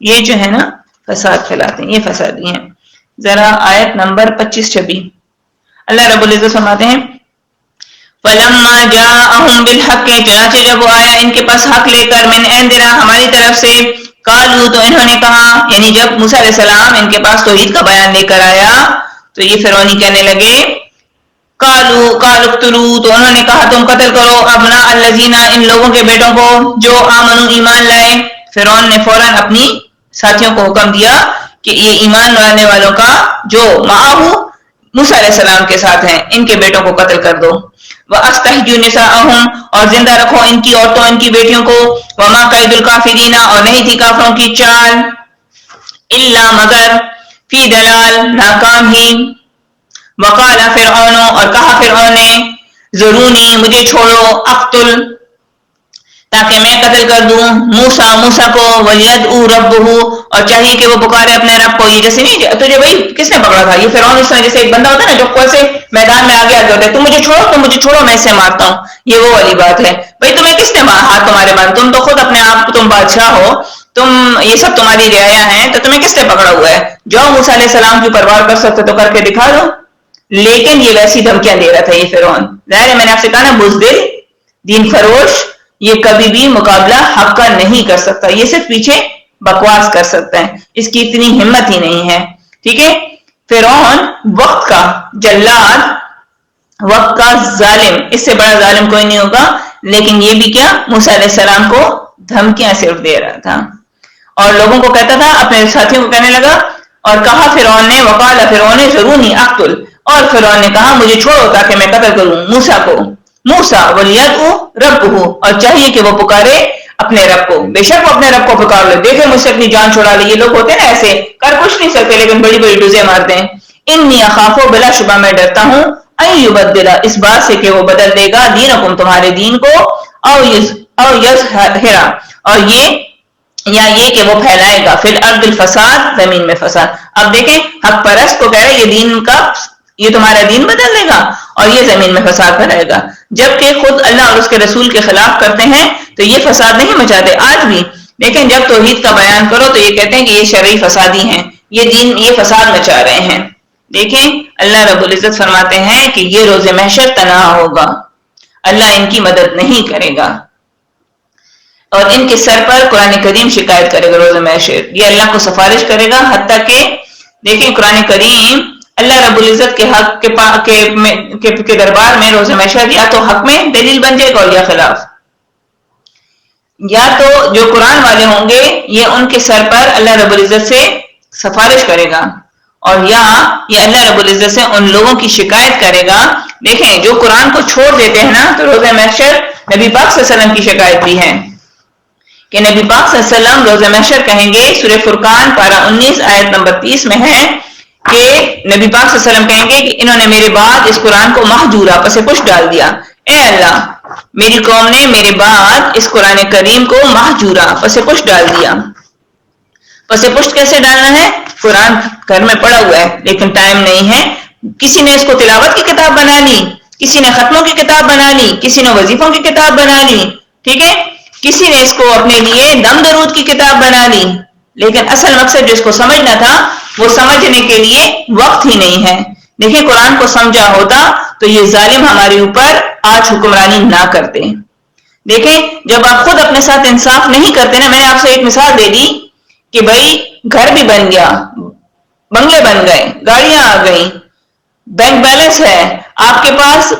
یہ جو ہے نا فساد پھیلاتے ہیں، یہ فسادی ہیں۔ ذرا آیت نمبر 25-26 اللہ رب العزت فرماتے ہیں فَلَمَّا جَاءَهُم بِالْحَقِّ، چنانچہ جب وہ آیا ان کے پاس حق لے کر، مِنْ عِنْدِنَا، ہماری طرف سے، قالوا، تو انہوں نے کہا، یعنی جب موسیٰ علیہ السلام ان کے پاس توحید کا بیان لے کر آیا تو یہ فرعونی کہنے لگے، قالوا اقتلوا، تو انہوں نے کہا تم قتل کرو ابناء الذین، ان لوگوں کے بیٹوں کو جو آمنوا ایمان لائے. فرعون نے فوراً اپنی ساتھیوں کو حکم دیا کہ یہ ایمان لانے والوں کا جو معاہو موسیٰ علیہ السلام کے ساتھ ہیں ان کے بیٹوں کو قتل کر دو. وَأَسْتَحْيُوا نِسَاءَهُمْ، اور زندہ رکھو ان کی عورتوں ان کی بیٹیوں کو. وَمَا كَيْدُ الْكَافِرِينَ، اور نہیں تھی کافروں کی چال. إِلَّا مگر فی دلال، ناکام ہی. وقال فرعون، اور کہا فرعون نے ذرونی، مجھے چھوڑو، اقتل، تاکہ میں قتل کر دوں موسیٰ کو، وَلْيَدْعُ رَبُّهُ، اور چاہیے کہ وہ پکارے اپنے رب کو. یہ جیسے نہیں تجھے بھائی کس نے پکڑا تھا، یہ فرعون اس طرح جیسے ایک بندہ ہوتا ہے نا جو کوئی سے میدان میں آگے ہوتا ہے، تم مجھے چھوڑو میں اسے مارتا ہوں، یہ وہ والی بات ہے. بھائی تمہیں کس نے ہاتھ تمہارے باندھ، تم تو خود اپنے آپ تم بادشاہ ہو، تم یہ سب تمہاری رعایا ہیں، تو تمہیں کس نے پکڑا ہوا ہے؟ جو موسیٰ علیہ السلام کی پرواہ کر سکتے تو کر کے دکھا دو. لیکن یہ ویسی دھمکیاں دے رہا تھا یہ فرعون. ظاہر ہے میں نے آپ سے کہا نا بزدل دین فروش یہ کبھی بھی مقابلہ حق کا نہیں کر سکتا، یہ صرف پیچھے بکواس کر سکتا ہے، اس کی اتنی ہمت ہی نہیں ہے. ٹھیک ہے، فرعون وقت کا جلاد، وقت کا ظالم، اس سے بڑا ظالم کوئی نہیں ہوگا. لیکن یہ بھی کیا، موسیٰ علیہ السلام کو دھمکیاں صرف دے رہا تھا اور لوگوں کو کہتا تھا، اپنے ساتھیوں کو کہنے لگا. اور کہا فرعون نے، وقال فرعون ذرونی اقتل، اور فرعون نے کہا مجھے چھوڑو تاکہ میں قتل کروں موسیٰ کو. موسیٰ وَلْيَدْعُ رَبُّهُ، اور چاہیے کہ وہ پکارے اپنے رب کو. بے شک وہ اپنے رب کو پکار لے، دیکھے مجھ سے اپنی جان چھڑا لے. یہ لوگ ہوتے ہیں نا ایسے، کر کچھ نہیں سکتے لیکن بڑی بڑی ڈوزیں مارتے ہیں. انی اخاف، بلا شبہ میں ڈرتا ہوں، ان یبدل، اس بات سے کہ وہ بدل دے گا، دینکم، تمہارے دین کو، او یظہر، اور یہ کہ وہ پھیلائے گا، فی الارض الفساد، زمین میں فساد. اب دیکھیں حق پرست کو کہہ رہے یہ دین کا، یہ تمہارا دین بدل دے گا اور یہ زمین میں فساد پھیلائے گا، جبکہ خود اللہ اور اس کے رسول کے خلاف کرتے ہیں تو یہ فساد نہیں مچاتے آج بھی. لیکن جب توحید کا بیان کرو تو یہ کہتے ہیں کہ یہ شرعی فسادی ہیں، یہ دین، یہ فساد مچا رہے ہیں. دیکھیں اللہ رب العزت فرماتے ہیں کہ یہ روز محشر تنہا ہوگا، اللہ ان کی مدد نہیں کرے گا اور ان کے سر پر قرآن کریم شکایت کرے گا روز محشر. یہ اللہ کو سفارش کرے گا، حتیٰ کہ دیکھیں قرآن کریم اللہ رب العزت کے حق کے دربار میں روز محشر یا تو حق میں دلیل بن جائے گا اور یا خلاف. یا تو جو قرآن والے ہوں گے یہ ان کے سر پر اللہ رب العزت سے سفارش کرے گا، اور یا یہ اللہ رب العزت سے ان لوگوں کی شکایت کرے گا. دیکھیں جو قرآن کو چھوڑ دیتے ہیں نا، تو روز محشر نبی پاک صلی اللہ علیہ وسلم کی شکایت بھی ہے کہ نبی پاک صلی اللہ علیہ وسلم روز محشر کہیں گے، سورہ فرقان پارہ 19 آیت نمبر 30 میں ہے کہ نبی پاک صلی اللہ علیہ وسلم کہیں گے کہ انہوں نے میرے بعد اس قرآن کو مہجورا، پس پشت ڈال دیا. اے اللہ، میری قوم نے میرے بعد اس قرآن کریم کو مہجورا، پس پشت ڈال دیا. پس پشت کیسے ڈالنا ہے؟ قرآن گھر میں پڑا ہوا ہے لیکن ٹائم نہیں ہے، کسی نے اس کو تلاوت کی کتاب بنا لی، کسی نے ختموں کی کتاب بنا لی، کسی نے وظیفوں کی کتاب بنا لی، ٹھیک ہے، کسی نے اس کو اپنے لیے دم درود کی کتاب بنا لی. لیکن اصل مقصد جو اس کو سمجھنا تھا وہ سمجھنے کے لیے وقت ہی نہیں ہے. دیکھیں قرآن کو سمجھا ہوتا تو یہ ظالم ہمارے اوپر آج حکمرانی نہ کرتے. دیکھیں جب آپ خود اپنے ساتھ انصاف نہیں کرتے نا، میں نے آپ سے ایک مثال دے دی کہ بھائی گھر بھی بن گیا، بنگلے بن گئے، گاڑیاں آ گئیں، بینک بیلنس ہے، آپ کے پاس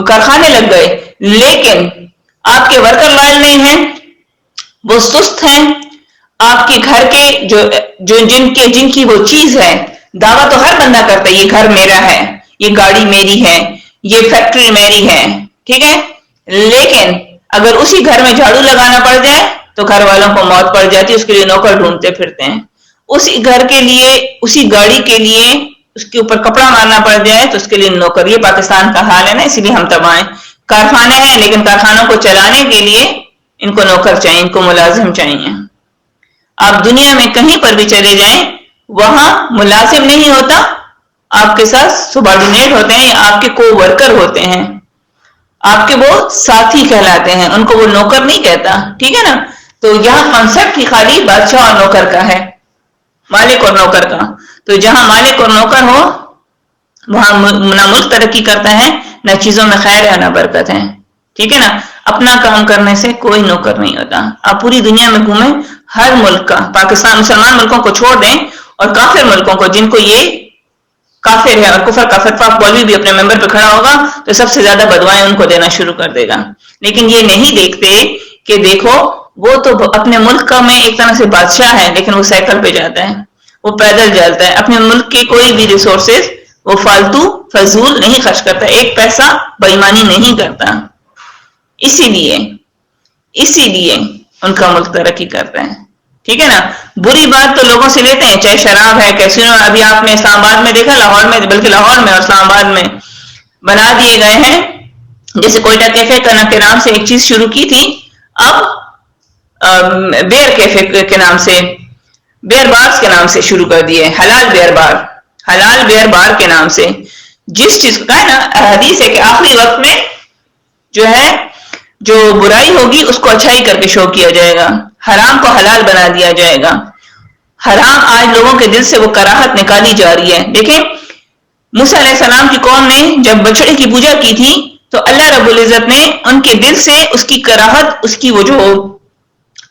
کارخانے لگ گئے، لیکن آپ کے ورکر لائل نہیں ہیں، وہ سست ہیں. آپ کے گھر کے جن کی وہ چیز ہے، دعویٰ تو ہر بندہ کرتا ہے یہ گھر میرا ہے، یہ گاڑی میری ہے، یہ فیکٹری میری ہے، ٹھیک ہے، لیکن اگر اسی گھر میں جھاڑو لگانا پڑ جائے تو گھر والوں کو موت پڑ جاتی ہے، اس کے لیے نوکر ڈھونڈتے پھرتے ہیں. اسی گھر کے لیے، اسی گاڑی کے لیے اس کے اوپر کپڑا مارنا پڑ جائے تو اس کے لیے نوکر. یہ پاکستان کا حال ہے نا، اسی لیے ہم تباہ ہیں. کارخانے ہیں لیکن کارخانوں کو چلانے کے لیے ان کو نوکر چاہیے، ان کو ملازم چاہیے. آپ دنیا میں کہیں پر بھی چلے جائیں وہاں ملازم نہیں ہوتا، آپ کے ساتھ سبارڈینیٹ ہوتے ہیں، آپ کے کو ورکر ہوتے ہیں، آپ کے وہ ساتھی کہلاتے ہیں، ان کو وہ نوکر نہیں کہتا. ٹھیک ہے نا. تو یہاں کانسیپٹ ہی خالی بادشاہ اور نوکر کا ہے، مالک اور نوکر کا. تو جہاں مالک اور نوکر ہو وہاں نہ ملک ترقی کرتا ہے، نہ چیزوں میں خیر ہے، نہ برکت ہے. ٹھیک ہے نا. اپنا کام کرنے سے کوئی نوکر نہیں ہوتا. آپ پوری دنیا میں گھومیں، ہر ملک کا، پاکستان مسلمان ملکوں کو چھوڑ دیں اور کافر ملکوں کو جن کو یہ کافر ہے اور کفر کا فتویٰ مولوی بھی اپنے ممبر پہ کھڑا ہوگا تو سب سے زیادہ بدوائیں ان کو دینا شروع کر دے گا. لیکن یہ نہیں دیکھتے کہ دیکھو وہ تو اپنے ملک کا میں ایک طرح سے بادشاہ ہے، لیکن وہ سائیکل پہ جاتا ہے، وہ پیدل جاتا ہے، اپنے ملک کے کوئی بھی ریسورسز وہ فالتو فضول نہیں خرچ کرتا، ایک پیسہ بے ایمانی نہیں کرتا. اسی لیے ان کا ملک ترقی کرتا ہے. ٹھیک ہے نا. بری بات تو لوگوں سے لیتے ہیں، چاہے شراب ہے، کیسینو. ابھی آپ نے اسلام آباد میں دیکھا، لاہور میں، بلکہ لاہور میں اور اسلام آباد میں بنا دیے گئے ہیں. جیسے کوئٹہ کیفے کے نام سے ایک چیز شروع کی تھی، اب بیئر کیفے کے نام سے، بیئر بارز کے نام سے شروع کر دیے. حلال بیئر بار کے نام سے. جس چیز کا ہے نا حدیث ہے کہ آخری وقت میں جو ہے جو برائی ہوگی اس کو اچھائی کر کے شو کیا جائے گا، حرام کو حلال بنا دیا جائے گا. حرام آج لوگوں کے دل سے وہ کراہت نکالی جا رہی ہے. دیکھیں موسیٰ علیہ السلام کی قوم نے جب بچڑے کی پوجا کی تھی تو اللہ رب العزت نے ان کے دل سے اس کی کراہت، اس کی وہ جو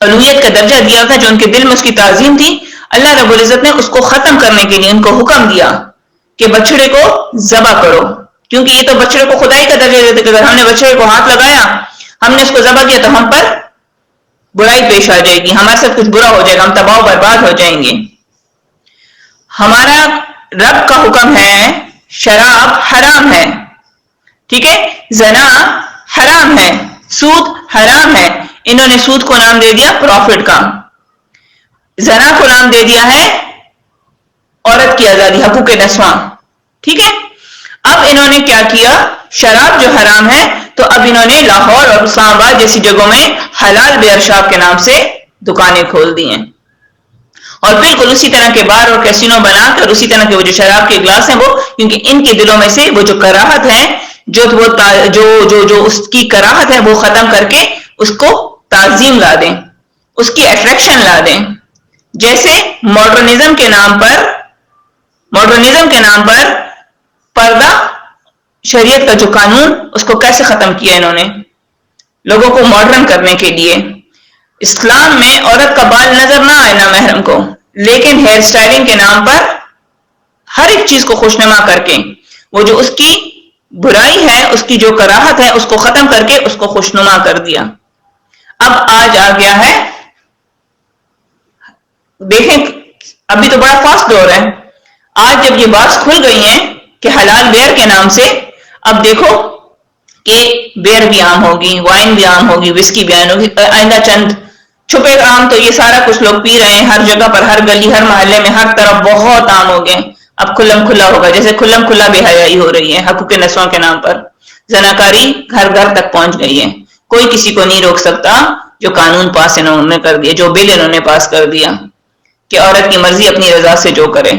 الوہیت کا درجہ دیا تھا، جو ان کے دل میں اس کی تعظیم تھی، اللہ رب العزت نے اس کو ختم کرنے کے لیے ان کو حکم دیا کہ بچڑے کو ذبح کرو. کیونکہ یہ تو بچڑے کو خدائی کا درجہ دیتے کہ اگر ہم نے بچڑے کو ہاتھ لگایا، ہم نے اس کو ذبح کیا تو ہم پر برائی پیش آ جائے گی، ہمارے ساتھ کچھ برا ہو جائے گا، ہم تباہ و برباد ہو جائیں گے. ہمارا رب کا حکم ہے شراب حرام ہے، ٹھیک ہے، زنا حرام ہے، سود حرام ہے. انہوں نے سود کو نام دے دیا پروفٹ کا، زنا کو نام دے دیا ہے عورت کی آزادی، حقوق نسواں. ٹھیک ہے. اب انہوں نے کیا کیا، شراب جو حرام ہے تو اب انہوں نے لاہور اور اسلام آباد جیسی جگہوں میں حلال بیئر شاپ کے نام سے دکانیں کھول دی ہیں، اور بالکل اسی طرح کے بار اور کیسینو بنا کر اسی طرح کے وہ جو شراب کے گلاس ہیں وہ، کیونکہ ان کے دلوں میں سے وہ جو کراہت ہے، جو اس کی کراہت ہے وہ ختم کر کے اس کو تعظیم لا دیں، اس کی اٹریکشن لا دیں. جیسے ماڈرنزم کے نام پر پردہ شریعت کا جو قانون، اس کو کیسے ختم کیا انہوں نے لوگوں کو ماڈرن کرنے کے لیے. اسلام میں عورت کا بال نظر نہ آئے نہ محرم کو، لیکن ہیئر سٹائلنگ کے نام پر ہر ایک چیز کو خوشنما کر کے وہ جو اس کی برائی ہے، اس کی جو کراہت ہے، اس کو ختم کر کے اس کو خوشنما کر دیا. اب آج آ گیا ہے، دیکھیں ابھی تو بڑا فاسٹ دور ہے، آج جب یہ بارز کھل گئی ہیں کہ حلال بیئر کے نام سے، اب دیکھو کہ بیئر بھی عام ہوگی، وائن بھی عام ہوگی، وسکی بھی عام ہوگی، آئندہ چند چھپے عام تو یہ سارا کچھ لوگ پی رہے ہیں ہر جگہ پر، ہر گلی، ہر محلے میں، ہر طرف بہت عام ہو گئے. اب کھلم کھلا ہوگا، جیسے کھلم کھلا بے حیائی ہو رہی ہے حقوق نسواں کے نام پر، زناکاری گھر گھر تک پہنچ گئی ہے. کوئی کسی کو نہیں روک سکتا جو قانون پاس انہوں نے کر دیا، جو بل انہوں نے پاس کر دیا کہ عورت کی مرضی اپنی رضا سے جو کرے.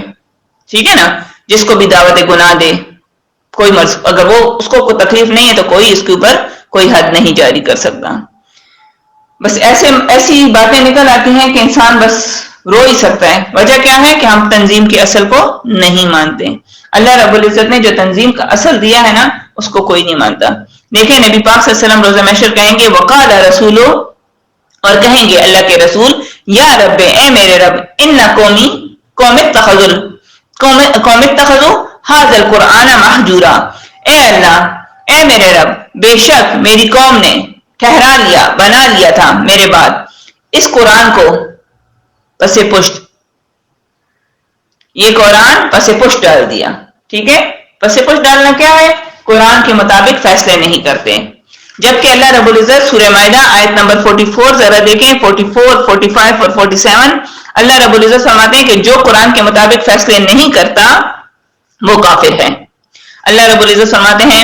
ٹھیک ہے نا. جس کو بھی دعوت گناہ دے، کوئی مرض، اگر وہ اس کو کوئی تکلیف نہیں ہے تو کوئی اس کے اوپر کوئی حد نہیں جاری کر سکتا. بس ایسی باتیں نکل آتی ہیں کہ انسان بس رو ہی سکتا ہے. وجہ کیا ہے کہ ہم تنظیم کے اصل کو نہیں مانتے. اللہ رب العزت نے جو تنظیم کا اصل دیا ہے نا، اس کو کوئی نہیں مانتا. دیکھیں نبی پاک صلی اللہ علیہ وسلم روزہ محشر کہیں گے وقال رسولو، اور کہیں گے اللہ کے رسول، یا رب، اے میرے رب، ان قوم اتخذوا هذا القرآن مہجورا، اے اللہ، اے میرے رب، بے شک میری قوم نے ٹھہرا لیا، بنا لیا تھا میرے بعد اس قرآن کو پس پشت، یہ قرآن پس پشت ڈال دیا. ٹھیک ہے. پس پشت ڈالنا کیا ہے؟ قرآن کے مطابق فیصلے نہیں کرتے. جبکہ اللہ رب العزت سورہ مائدہ آیت نمبر 44 ذرا دیکھیں، 44، 45 اور 47، اللہ رب العزت فرماتے ہیں کہ جو قرآن کے مطابق فیصلے نہیں کرتا وہ کافر ہے. اللہ رب العزت فرماتے ہیں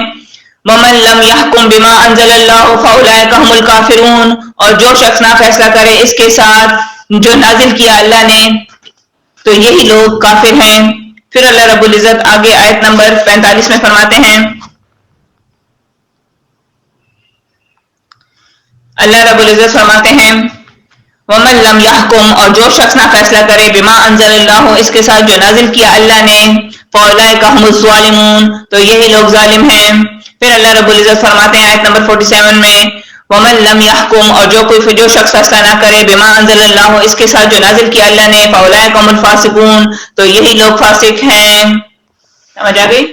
وَمَن لَّمْ يَحْكُم بِمَا أَنزَلَ اللَّهُ فَأُولَٰئِكَ هُمُ الْكَافِرُونَ، اور جو شخص نہ فیصلہ کرے اس کے ساتھ جو نازل کیا اللہ نے تو یہی لوگ کافر ہیں. پھر اللہ رب العزت آگے آیت نمبر 45 میں فرماتے ہیں، اللہ رب العزت فرماتے ہیں وَمَن لَّمْ يَحْكُم، اور جو شخص نہ فیصلہ کرے بِمَا أَنزَلَ اللَّهُ، اس کے ساتھ جو نازل کیا اللہ نے، فَأُولَٰئِكَ هُمُ الظَّالِمُونَ، تو یہی لوگ ظالم ہیں. پھر اللہ رب العزت فرماتے ہیں آیت نمبر 47 میں وَمَن لَّمْ يَحْكُم، اور جو شخص فیصلہ نہ کرے بِمَا أَنزَلَ اللَّهُ، اس کے ساتھ جو نازل کیا اللہ نے، فَأُولَٰئِكَ هُمُ الْفَاسِقُونَ، تو یہی لوگ فاسق ہیں. سمجھ آ گئی؟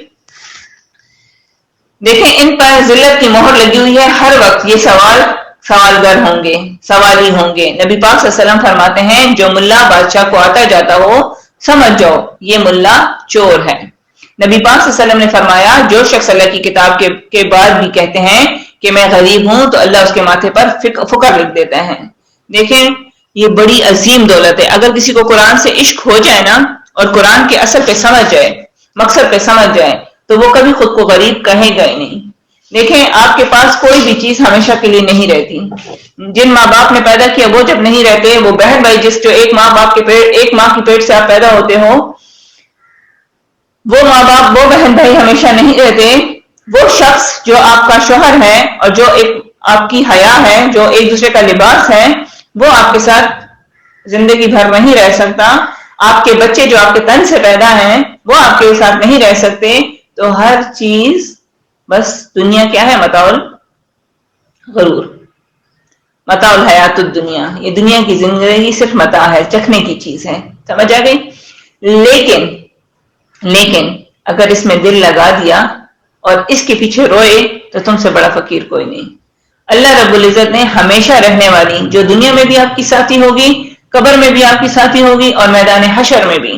دیکھیں ان پر ذلت کی مہر لگی ہوئی ہے، ہر وقت یہ سوالگر ہوں گے، سوالی ہوں گے۔ نبی پاک صلی اللہ علیہ وسلم فرماتے ہیں جو ملا بادشاہ کو آتا جاتا ہو سمجھ جاؤ یہ ملا چور ہے۔ نبی پاک صلی اللہ علیہ وسلم نے فرمایا جو شخص اللہ کی کتاب کے بعد بھی کہتے ہیں کہ میں غریب ہوں تو اللہ اس کے ماتھے پر فقر لکھ دیتا ہے۔ دیکھیں یہ بڑی عظیم دولت ہے، اگر کسی کو قرآن سے عشق ہو جائے نا اور قرآن کے اصل پہ سمجھ جائے، مقصد پہ سمجھ جائے، تو وہ کبھی خود کو غریب کہے گا ہی نہیں۔ دیکھیں آپ کے پاس کوئی بھی چیز ہمیشہ کے لیے نہیں رہتی، جن ماں باپ نے پیدا کیا وہ جب نہیں رہتے، وہ بہن بھائی جو ایک ماں کی پیٹ سے آپ پیدا ہوتے ہو، وہ ماں باپ وہ بہن بھائی ہمیشہ نہیں رہتے۔ وہ شخص جو آپ کا شوہر ہے اور جو ایک آپ کی حیا ہے، جو ایک دوسرے کا لباس ہے، وہ آپ کے ساتھ زندگی بھر نہیں رہ سکتا۔ آپ کے بچے جو آپ کے تن سے پیدا ہیں وہ آپ کے ساتھ نہیں رہ سکتے۔ تو ہر چیز بس دنیا کیا ہے؟ متاع الغرور، متاع الحیات الدنیا، یہ دنیا کی زندگی صرف متاع ہے، چکھنے کی چیز ہے۔ سمجھ آ گئی؟ لیکن اگر اس میں دل لگا دیا اور اس کے پیچھے روئے تو تم سے بڑا فقیر کوئی نہیں۔ اللہ رب العزت نے ہمیشہ رہنے والی جو دنیا میں بھی آپ کی ساتھی ہوگی، قبر میں بھی آپ کی ساتھی ہوگی اور میدان حشر میں بھی،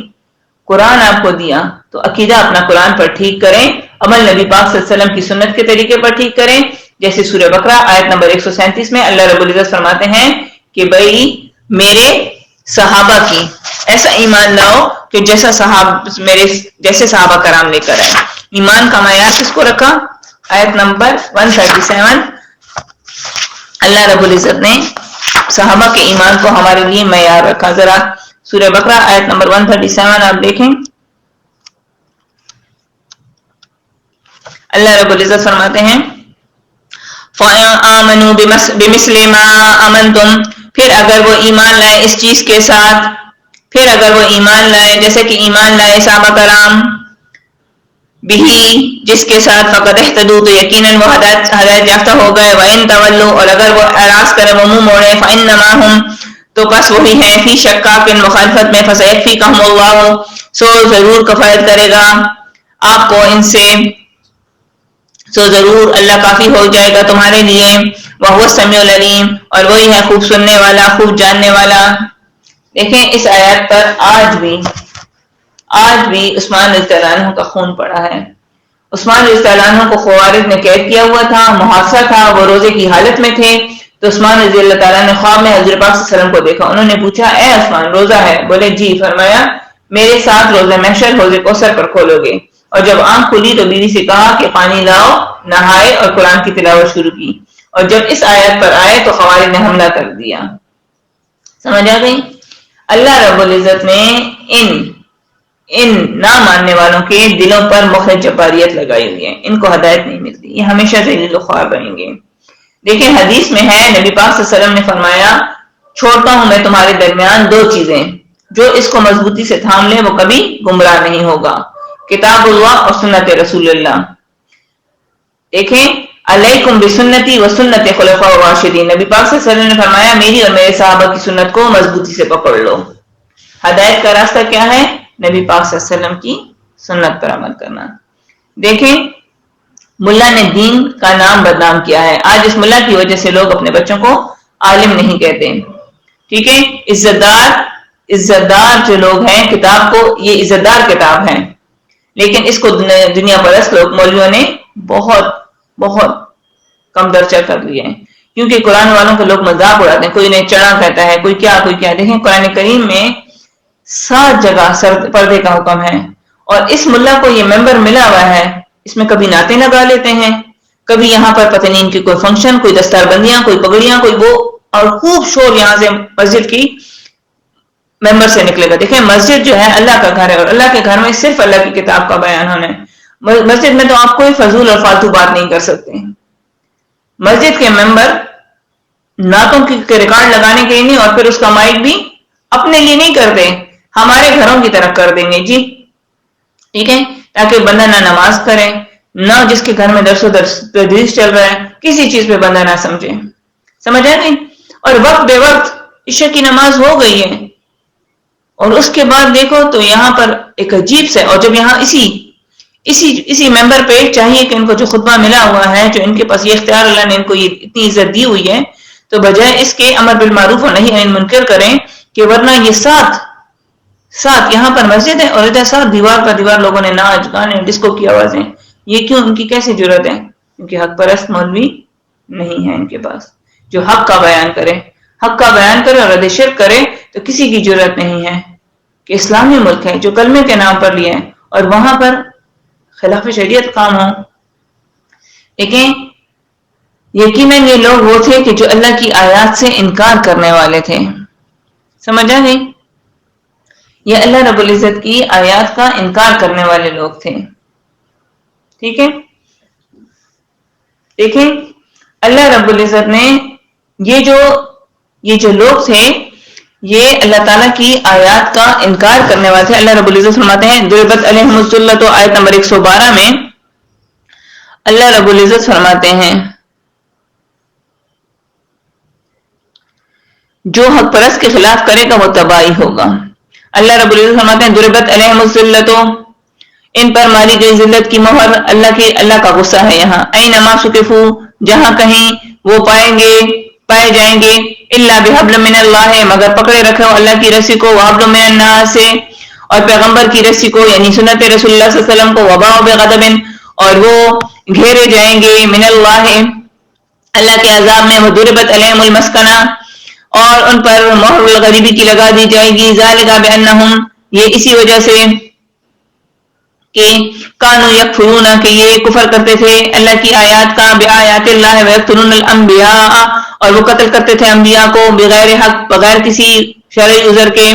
قرآن آپ کو دیا تو عقیدہ اپنا قرآن پر ٹھیک کریں، عمل نبی پاک صلی اللہ علیہ وسلم کی سنت کے طریقے پر ٹھیک کریں۔ جیسے سورہ بقرہ آیت نمبر 137 میں اللہ رب العزت فرماتے ہیں کہ بھئی میرے صحابہ کی ایسا ایمان لاؤ کہ میرے جیسے صحابہ کرام لے کر آئے۔ ایمان کا معیار کس کو رکھا؟ آیت نمبر 137 اللہ رب العزت نے صحابہ کے ایمان کو ہمارے لیے معیار رکھا۔ ذرا سورہ بقرہ آیت نمبر 137 آپ دیکھیں، اللہ رب العزت فرماتے ہیں فَآمَنُوا بِمِثْلِ مَا آمَنْتُمْ، پھر اگر وہ ایمان لائے اس چیز کے ساتھ، پھر اگر وہ ایمان لائے جیسے کہ ایمان لائے صحابہ کرام بھی جس کے ساتھ فقد اہتدوا تو یقیناً وہ ہدایت یافتہ ہو گئے، وَإِن تَوَلُّوا اور اگر وہ اعراض کرے، وہ منہ موڑے، فَإِنَّمَا هُمْ تو پس وہی ہے فی شقاق مخالفت میں، فَسَيَكْفِيكَهُمُ اللَّهُ سو ضرور کفایت کرے گا آپ کو ان سے، سو ضرور اللہ کافی ہو جائے گا تمہارے لیے، وَهُوَ السَّمِيعُ الْعَلِيمُ اور وہی ہے خوب سننے والا، خوب جاننے والا۔ دیکھیں اس آیات پر آج بھی عثمان رضی اللہ عنہ کا خون پڑا ہے۔ عثمان رضی اللہ عنہ کو خوارج نے قید کیا ہوا تھا، محاصرہ تھا، وہ روزے کی حالت میں تھے، تو عثمان رضی اللہ تعالیٰ نے خواب میں حضرت پاک صلی اللہ علیہ وسلم کو دیکھا۔ انہوں نے پوچھا اے عثمان روزہ ہے؟ بولے جی۔ فرمایا میرے ساتھ روزہ محشر حوض کوثر پر کھولو گے۔ اور جب آنکھ کھلی تو بیوی سے کہا کہ پانی لاؤ، نہائے اور قرآن کی تلاوت شروع کی، اور جب اس آیت پر آئے تو خوارج نے حملہ کر دیا۔ سمجھ آ گئی؟ اللہ رب العزت نے ان نہ ماننے والوں کے دلوں پر مخرج جباریت لگائی ہوئی ہے، ان کو ہدایت نہیں ملتی، یہ ہمیشہ ذلیل و خوار بنیں گے۔ دیکھیں حدیث میں ہے نبی پاک صلی اللہ علیہ وسلم نے فرمایا چھوڑتا ہوں میں تمہارے درمیان دو چیزیں، جو اس کو مضبوطی سے تھام لے وہ کبھی گمراہ نہیں ہوگا، کتاب اللہ اور سنت رسول اللہ۔ دیکھیں علیکم بسنتی و سنت خلفاء الراشدین، نبی پاک صلی اللہ علیہ وسلم نے فرمایا میری اور میرے صحابہ کی سنت کو مضبوطی سے پکڑ لو۔ ہدایت کا راستہ کیا ہے؟ نبی پاک صلی اللہ علیہ وسلم کی سنت پر عمل کرنا۔ دیکھیں ملا نے دین کا نام بدنام کیا ہے، آج اس ملا کی وجہ سے لوگ اپنے بچوں کو عالم نہیں کہتے، ٹھیک ہے؟ عزت دار جو لوگ ہیں کتاب کو، یہ عزت دار کتاب ہے، لیکن اس کو دنیا پرست لوگ مولویوں نے بہت بہت کم درجہ کر لیے ہیں، کیونکہ قرآن والوں کے لوگ مذاق اڑاتے ہیں، کوئی انہیں چڑھا کہتا ہے، کوئی کیا کوئی کیا۔ دیکھیں قرآن کریم میں 7 جگہ پردے کا حکم ہے، اور اس ملا کو یہ ممبر ملا ہوا ہے، اس میں کبھی نعتیں لگا لیتے ہیں، کبھی یہاں پر پتہ نہیں کہ کوئی فنکشن، کوئی دستار بندیاں، کوئی پگڑیاں، کوئی وہ، اور خوب شور یہاں سے مسجد کی ممبر سے نکلے گا۔ دیکھیں مسجد جو ہے اللہ کا گھر ہے، اور اللہ کے گھر میں صرف اللہ کی کتاب کا بیان ہونا ہے۔ مسجد میں تو آپ کوئی فضول اور فالتو بات نہیں کر سکتے۔ مسجد کے ممبر نعتوں کے ریکارڈ لگانے کے لیے نہیں، اور پھر اس کا مائک بھی اپنے لیے نہیں کرتے، ہمارے گھروں کی طرف کر دیں گے جی، ٹھیک ہے؟ تاکہ بندہ نہ نماز کرے، نہ جس کے گھر میں درس و تدریس چل رہا ہے کسی چیز پہ بندہ نہ سمجھے۔ سمجھ آ گئی؟ اور وقت بے وقت عشاء کی نماز ہو گئی ہے، اور اس کے بعد دیکھو تو یہاں پر ایک عجیب سے، اور جب یہاں اسی ممبر پہ چاہیے کہ ان کو جو خطبہ ملا ہوا ہے، جو ان کے پاس یہ اختیار اللہ نے ان کو یہ اتنی عزت دی ہوئی ہے، تو بجائے اس کے امر بالمعروف اور نہی عن المنکر کریں، کہ ورنہ یہ ساتھ یہاں پر مسجد ہے اور ادھر ساتھ دیوار پر دیوار لوگوں نے ناچ گانے ڈسکو کی آوازیں، یہ کیوں؟ ان کی کیسے جرت ہے؟ کیونکہ حق پرست مولوی نہیں ہے ان کے پاس جو حق کا بیان کرے اور رد شرک کرے، تو کسی کی جرت نہیں ہے کہ اسلامی ملک ہے جو کلمے کے نام پر لیے ہیں اور وہاں پر خلاف شریعت کام ہو۔ لیکن یقیناً یہ لوگ وہ تھے کہ جو اللہ کی آیات سے انکار کرنے والے تھے، سمجھ آ گئی؟ یہ اللہ رب العزت کی آیات کا انکار کرنے والے لوگ تھے، ٹھیک ہے؟ دیکھیں اللہ رب العزت نے یہ جو لوگ تھے، یہ اللہ تعالیٰ کی آیات کا انکار کرنے والے تھے۔ اللہ رب العزت فرماتے ہیں ضربت علیہم الذلۃ آیت نمبر 112 میں اللہ رب العزت فرماتے ہیں جو حق پرست کے خلاف کرے گا وہ تباہی ہوگا۔ اللہ رب العزت فرماتے ہیں ضربت علیہم الذلۃ، ان پر ماری گئی ذلت کی مہر، اللہ کا غصہ ہے یہاں۔ اینما ثقفوا، جہاں کہیں وہ پائے جائیں گے، الا بحبل من اللہ، مگر پکڑے رکھے ہو اللہ کی رسی کو، وحبل من الناس سے، اور پیغمبر کی رسی کو یعنی سنت رسول اللہ صلی اللہ علیہ وسلم کو، وباء بغضب، اور وہ گھیرے جائیں گے من اللہ، اللہ کے عذاب میں، وضربت علیہم المسکنہ، اور ان پر مہر الغریبی کی لگا دی جائے گی، ذالک بانہم، یہ اسی وجہ سے کہ کانوا یکفرون، کہ یہ کفر کرتے تھے اللہ کی آیات کا، بآیات اللہ ویقتلون الانبیاء، اور وہ قتل کرتے تھے انبیاء کو بغیر حق، بغیر کسی شرعی عذر کے،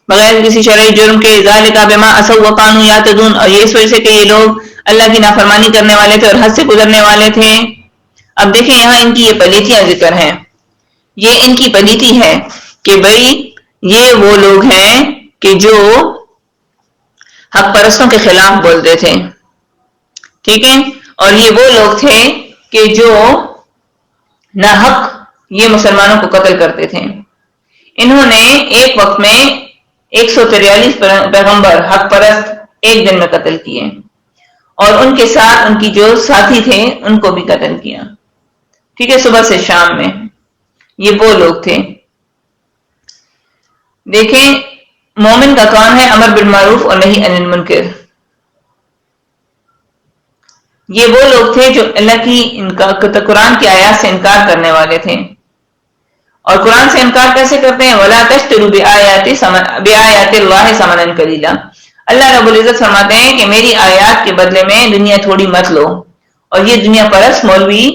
بغیر کسی شرعی جرم کے، ذالک بما عصوا وکانوا یعتدون، اور یہ اس وجہ سے کہ یہ لوگ اللہ کی نافرمانی کرنے والے تھے اور حد سے گزرنے والے تھے۔ اب دیکھیں یہاں ان کی یہ پلیتیاں ذکر ہیں، یہ ان کی پلیتی ہے کہ بھئی یہ وہ لوگ ہیں کہ جو حق پرستوں کے خلاف بولتے تھے، ٹھیک ہے، اور یہ وہ لوگ تھے کہ جو ناحق یہ مسلمانوں کو قتل کرتے تھے۔ انہوں نے ایک وقت میں 143 پیغمبر حق پرست ایک دن میں قتل کیے، اور ان کے ساتھ ان کی جو ساتھی تھے ان کو بھی قتل کیا، ٹھیک ہے، صبح سے شام میں۔ یہ وہ لوگ تھے۔ دیکھیں مومن کا کام ہے امر بالمعروف اور نہی عن المنکر۔ یہ وہ لوگ تھے جو اللہ کی قرآن کی آیات سے انکار کرنے والے تھے، اور قرآن سے انکار کیسے کرتے ہیں؟ وَلَا تَشْتَرُوا بِآيَاتِ اللَّهِ ثَمَنًا قَلِيلًا، اللہ رب العزت فرماتے ہیں کہ میری آیات کے بدلے میں دنیا تھوڑی مت لو۔ اور یہ دنیا پرست مولوی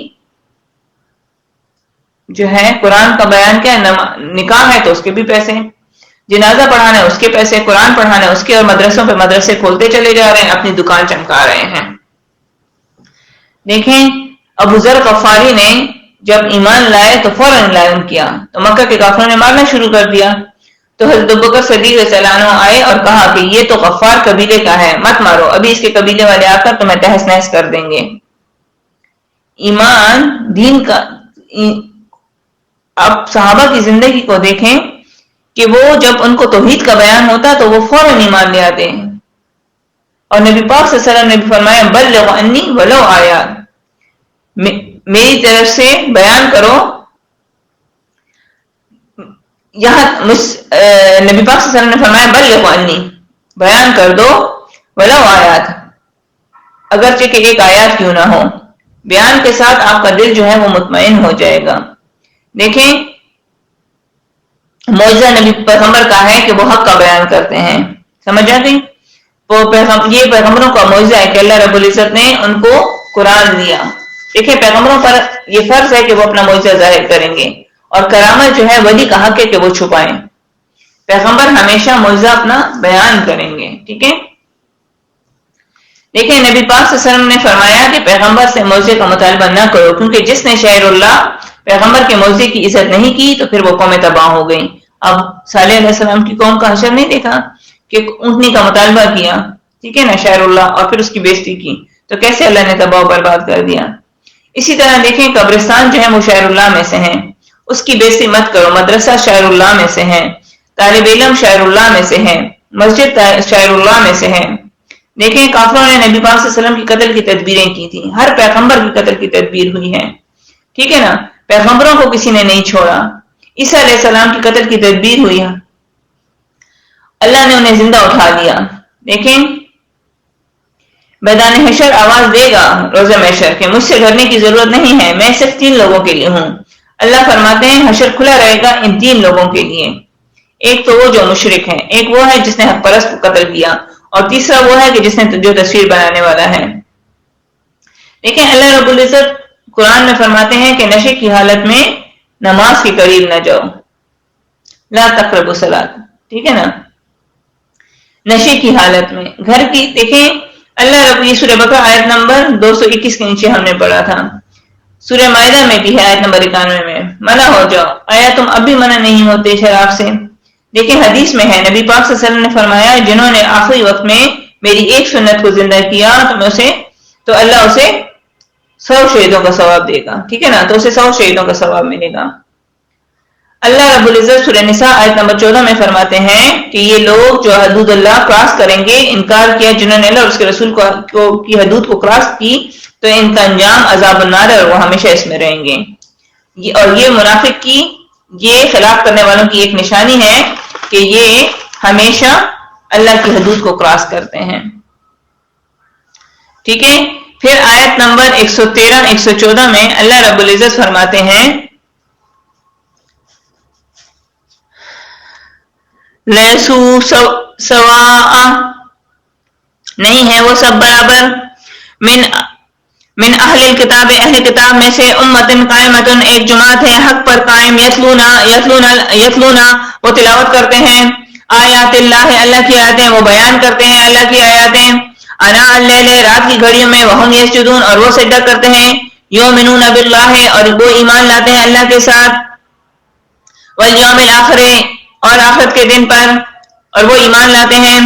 جو ہے قرآن کا بیان کیا ہے، نکاح ہے تو اس کے بھی پیسے، جنازہ پڑھانا ہے اس کے پیسے، قرآن پڑھانا ہے اس کے، اور مدرسوں پہ مدرسے کھولتے چلے جا رہے ہیں، اپنی دکان چمکا رہے ہیں۔ دیکھیں ابو ذر غفاری نے جب ایمان لائے تو فوراً اعلان کیا، تو مکہ کے کافروں نے مارنا شروع کر دیا، تو حضرت ابوبکر صدیق رضی اللہ عنہ آئے اور کہا کہ یہ تو غفار قبیلے کا ہے، مت مارو، ابھی اس کے قبیلے والے آ کر تمہیں تہس نہس کر دیں گے۔ ایمان دین کا، اب صحابہ کی زندگی کو دیکھیں کہ وہ جب ان کو توحید کا بیان ہوتا تو وہ فوراً ایمان لے آتے ہیں، اور نبی پاک صلی اللہ علیہ وسلم نے بھی فرمایا بلغ انی ولو آیات، میری طرف سے بیان کرو، یہاں نبی پاک صلی اللہ علیہ وسلم نے فرمایا بلغ انی، بیان کر دو، ولو آیات، اگرچہ کہ ایک آیات کیوں نہ ہو، بیان کے ساتھ آپ کا دل جو ہے وہ مطمئن ہو جائے گا۔ دیکھیں معجزہ نبی پیغمبر کا ہے کہ وہ حق کا بیان کرتے ہیں، سمجھ آتے ہیں؟ یہ پیغمبروں کا معجزہ ہے کہ اللہ رب العزت نے ان کو قرآن دیا۔ دیکھیں پیغمبروں پر یہ فرض ہے کہ وہ اپنا معجزہ ظاہر کریں گے، اور کرامت جو ہے ولی کا حق ہے کہ وہ چھپائیں، پیغمبر ہمیشہ معجزہ اپنا بیان کریں گے، ٹھیک ہے۔ دیکھیں نبی پاک صلی اللہ علیہ وسلم نے فرمایا کہ پیغمبر سے معجزے کا مطالبہ نہ کرو، کیونکہ جس نے شعر اللہ پیغمبر کے معجزے کی عزت نہیں کی تو پھر وہ قوم تباہ ہو گئی۔ اب صالح علیہ السلام کی قوم کا حشر نہیں دیکھا کہ اونٹنی کا مطالبہ کیا، ٹھیک ہے نا، شعر اللہ، اور پھر اس کی بےزتی کی، تو کیسے اللہ نے تباہ و برباد کر دیا۔ اسی طرح دیکھیں قبرستان جو ہے وہ شعر اللہ میں سے ہیں، اس کی بےزتی مت کرو، مدرسہ شعر اللہ میں سے ہے، طالب علم شعر اللہ میں سے ہے، مسجد شعر اللہ میں سے ہے، دیکھیں کافروں نے نبی پاک صلی اللہ علیہ وسلم کی قتل کی تدبیریں کی تھیں، ہر پیغمبر کی قتل کی تدبیر ہوئی ہے، ٹھیک ہے نا، پیغمبروں کو کسی نے نہیں چھوڑا، عیسیٰ علیہ السلام کی قتل کی تدبیر ہوئی ہے، اللہ نے انہیں زندہ اٹھا لیا۔ دیکھیں میدان حشر آواز دے گا روزہ محشر کہ مجھ سے ڈرنے کی ضرورت نہیں ہے، میں صرف 3 لوگوں کے لیے ہوں۔ اللہ فرماتے ہیں حشر کھلا رہے گا ان 3 لوگوں کے لیے، ایک تو وہ جو مشرک ہے، ایک وہ ہے جس نے حق پرست کو قتل کیا، اور تیسرا وہ ہے کہ جس نے جو تصویر بنانے والا ہے۔ دیکھیں اللہ رب العزت قرآن میں فرماتے ہیں کہ نشے کی حالت میں نماز کے قریب نہ جاؤ، لا تقربوا الصلاۃ، ٹھیک ہے نا، نشے کی حالت میں گھر کی۔ دیکھیں اللہ رب، یہ سورہ بقرہ آیت نمبر 221 کے نیچے ہم نے پڑھا تھا، سورہ مائدہ میں بھی ہے آیت نمبر 91 میں، منع ہو جاؤ، آیا تم اب بھی منع نہیں ہوتے شراب سے؟ دیکھیں حدیث میں ہے نبی پاک صلی اللہ علیہ وسلم نے فرمایا جنہوں نے آخری وقت میں میری ایک سنت کو زندہ کیا تو اللہ اسے 100 شہیدوں کا ثواب دے گا، ٹھیک ہے نا، تو اسے 100 شہیدوں کا ثواب ملے گا۔ اللہ رب العزت سورہ نساء آیت نمبر 14 میں فرماتے ہیں کہ یہ لوگ جو حدود اللہ کراس کریں گے، انکار کیا جنہوں نے اللہ اور اس کے رسول کی حدود کو کراس کی، تو ان کا انجام عذاب النار ہے اور وہ ہمیشہ اس میں رہیں گے۔ اور یہ منافق کی، یہ خلاف کرنے والوں کی ایک نشانی ہے کہ یہ ہمیشہ اللہ کی حدود کو کراس کرتے ہیں، ٹھیک ہے۔ پھر آیت نمبر 113 114 میں اللہ رب العزت فرماتے ہیں لیسو سواء، نہیں ہے وہ سب برابر، من اہل الکتاب، اہل کتاب میں سے، امتن قائمتن، ایک جماعت ہے حق پر قائم، یتلونا وہ تلاوت کرتے ہیں، آیات اللہ اللہ کی آیاتیں، وہ بیان کرتے ہیں اللہ کی آیاتیں، انا اللیل رات کی گھڑیوں میں، وہم یسجدون اور وہ سجدہ کرتے ہیں، یؤمنون باللہ اور وہ ایمان لاتے ہیں اللہ کے ساتھ، والیوم الآخر اور آخرت کے دن پر، اور وہ ایمان لاتے ہیں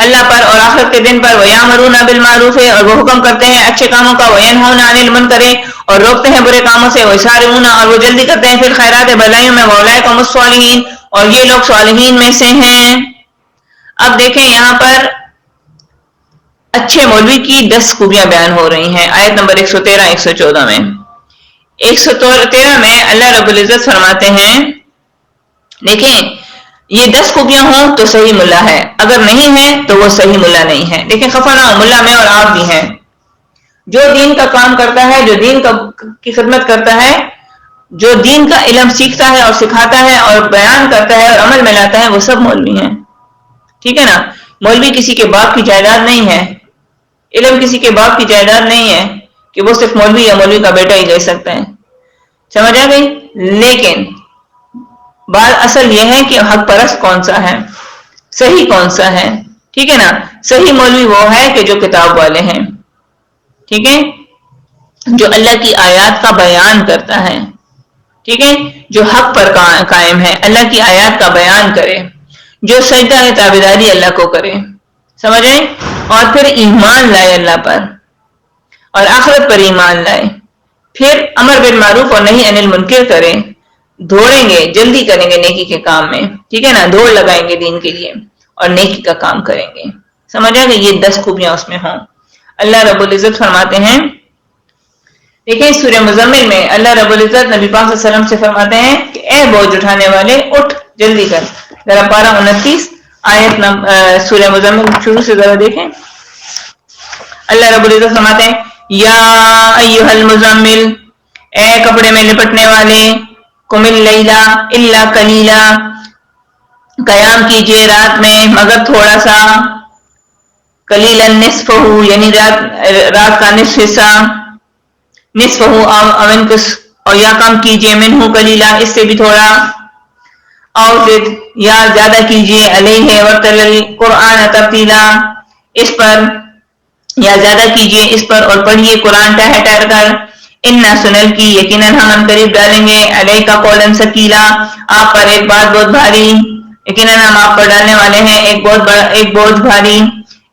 اللہ پر اور آخرت کے دن پر، وَيَأْمُرُونَ بِالْمَعْرُوفِ اور وہ حکم کرتے ہیں اچھے کاموں کا، وَيَنْهَوْنَ عَنِ الْمُنْكَرِ اور روکتے ہیں برے کاموں سے، وَيَسَارِعُونَ اور وہ جلدی کرتے ہیں پھر خیرات بھلائیوں میں، وَأُولَئِكَ هُمُ الصَّالِحُونَ اور یہ لوگ صالحین میں سے ہیں۔ اب دیکھیں یہاں پر اچھے مولوی کی 10 خوبیاں بیان ہو رہی ہیں آیت نمبر 113 114 میں۔ 113 میں اللہ رب العزت فرماتے ہیں دیکھیں یہ 10 خوبیاں ہوں تو صحیح ملا ہے، اگر نہیں ہے تو وہ صحیح ملا نہیں ہے۔ دیکھیں خفا نہ ہو، ملا میں اور آپ بھی ہیں، جو دین کا کام کرتا ہے، جو دین کی خدمت کرتا ہے، جو دین کا علم سیکھتا ہے اور سکھاتا ہے اور بیان کرتا ہے اور عمل میں لاتا ہے، وہ سب مولوی ہیں، ٹھیک ہے نا۔ مولوی کسی کے باپ کی جائیداد نہیں ہے، علم کسی کے باپ کی جائیداد نہیں ہے کہ وہ صرف مولوی یا مولوی کا بیٹا ہی لے سکتا ہے، سمجھ آ گئی۔ لیکن بات اصل یہ ہے کہ حق پرست کون سا ہے، صحیح کون سا ہے، ٹھیک ہے نا۔ صحیح مولوی وہ ہے کہ جو کتاب والے ہیں، ٹھیک ہے، جو اللہ کی آیات کا بیان کرتا ہے، ٹھیک ہے، جو حق پر قائم ہے، اللہ کی آیات کا بیان کرے، جو سجدہ تابعداری اللہ کو کرے، سمجھ آئے، اور پھر ایمان لائے اللہ پر اور آخرت پر ایمان لائے، پھر امر بالمعروف اور نہی عن المنکر کرے، دوڑیں گے، جلدی کریں گے نیکی کے کام میں، ٹھیک ہے نا، دوڑ لگائیں گے دین کے لیے اور نیکی کا کام کریں گے، سمجھ آئے گا، یہ 10 خوبیاں اس میں ہوں۔ اللہ رب العزت فرماتے ہیں دیکھیں سورہ مزمل میں اللہ رب العزت نبی پاک صلی اللہ علیہ وسلم سے فرماتے ہیں کہ اے بوجھ اٹھانے والے اٹھ جلدی کر، ذرا پارہ 29 آیت سورہ مزمل شروع سے ذرا دیکھیں۔ اللہ رب العزت فرماتے ہیں یا ایھا المزمل، اے کپڑے میں لپٹنے والے، قم اللیل الا قلیلا، قیام کیجئے رات میں مگر تھوڑا سا، قلیلا نصفہ یعنی رات کا نصف حصہ، نصفہ او انقص اور یا کم کیجئے، منہ قلیلا اس سے بھی تھوڑا، او زد یا زیادہ کیجئے، علیہ ورتل القرآن ترتیلا اس پر یا زیادہ کیجئے اس پر اور پڑھیے قرآن ٹہر ٹہر کر، انا سنل کی یقیناً ہم قریب ڈالیں گے، علیہ کا قولاً ثقیلا آپ پر ایک بات بہت بھاری، یقیناً ہم آپ پر ڈالنے والے ہیں ایک بوجھ بھاری،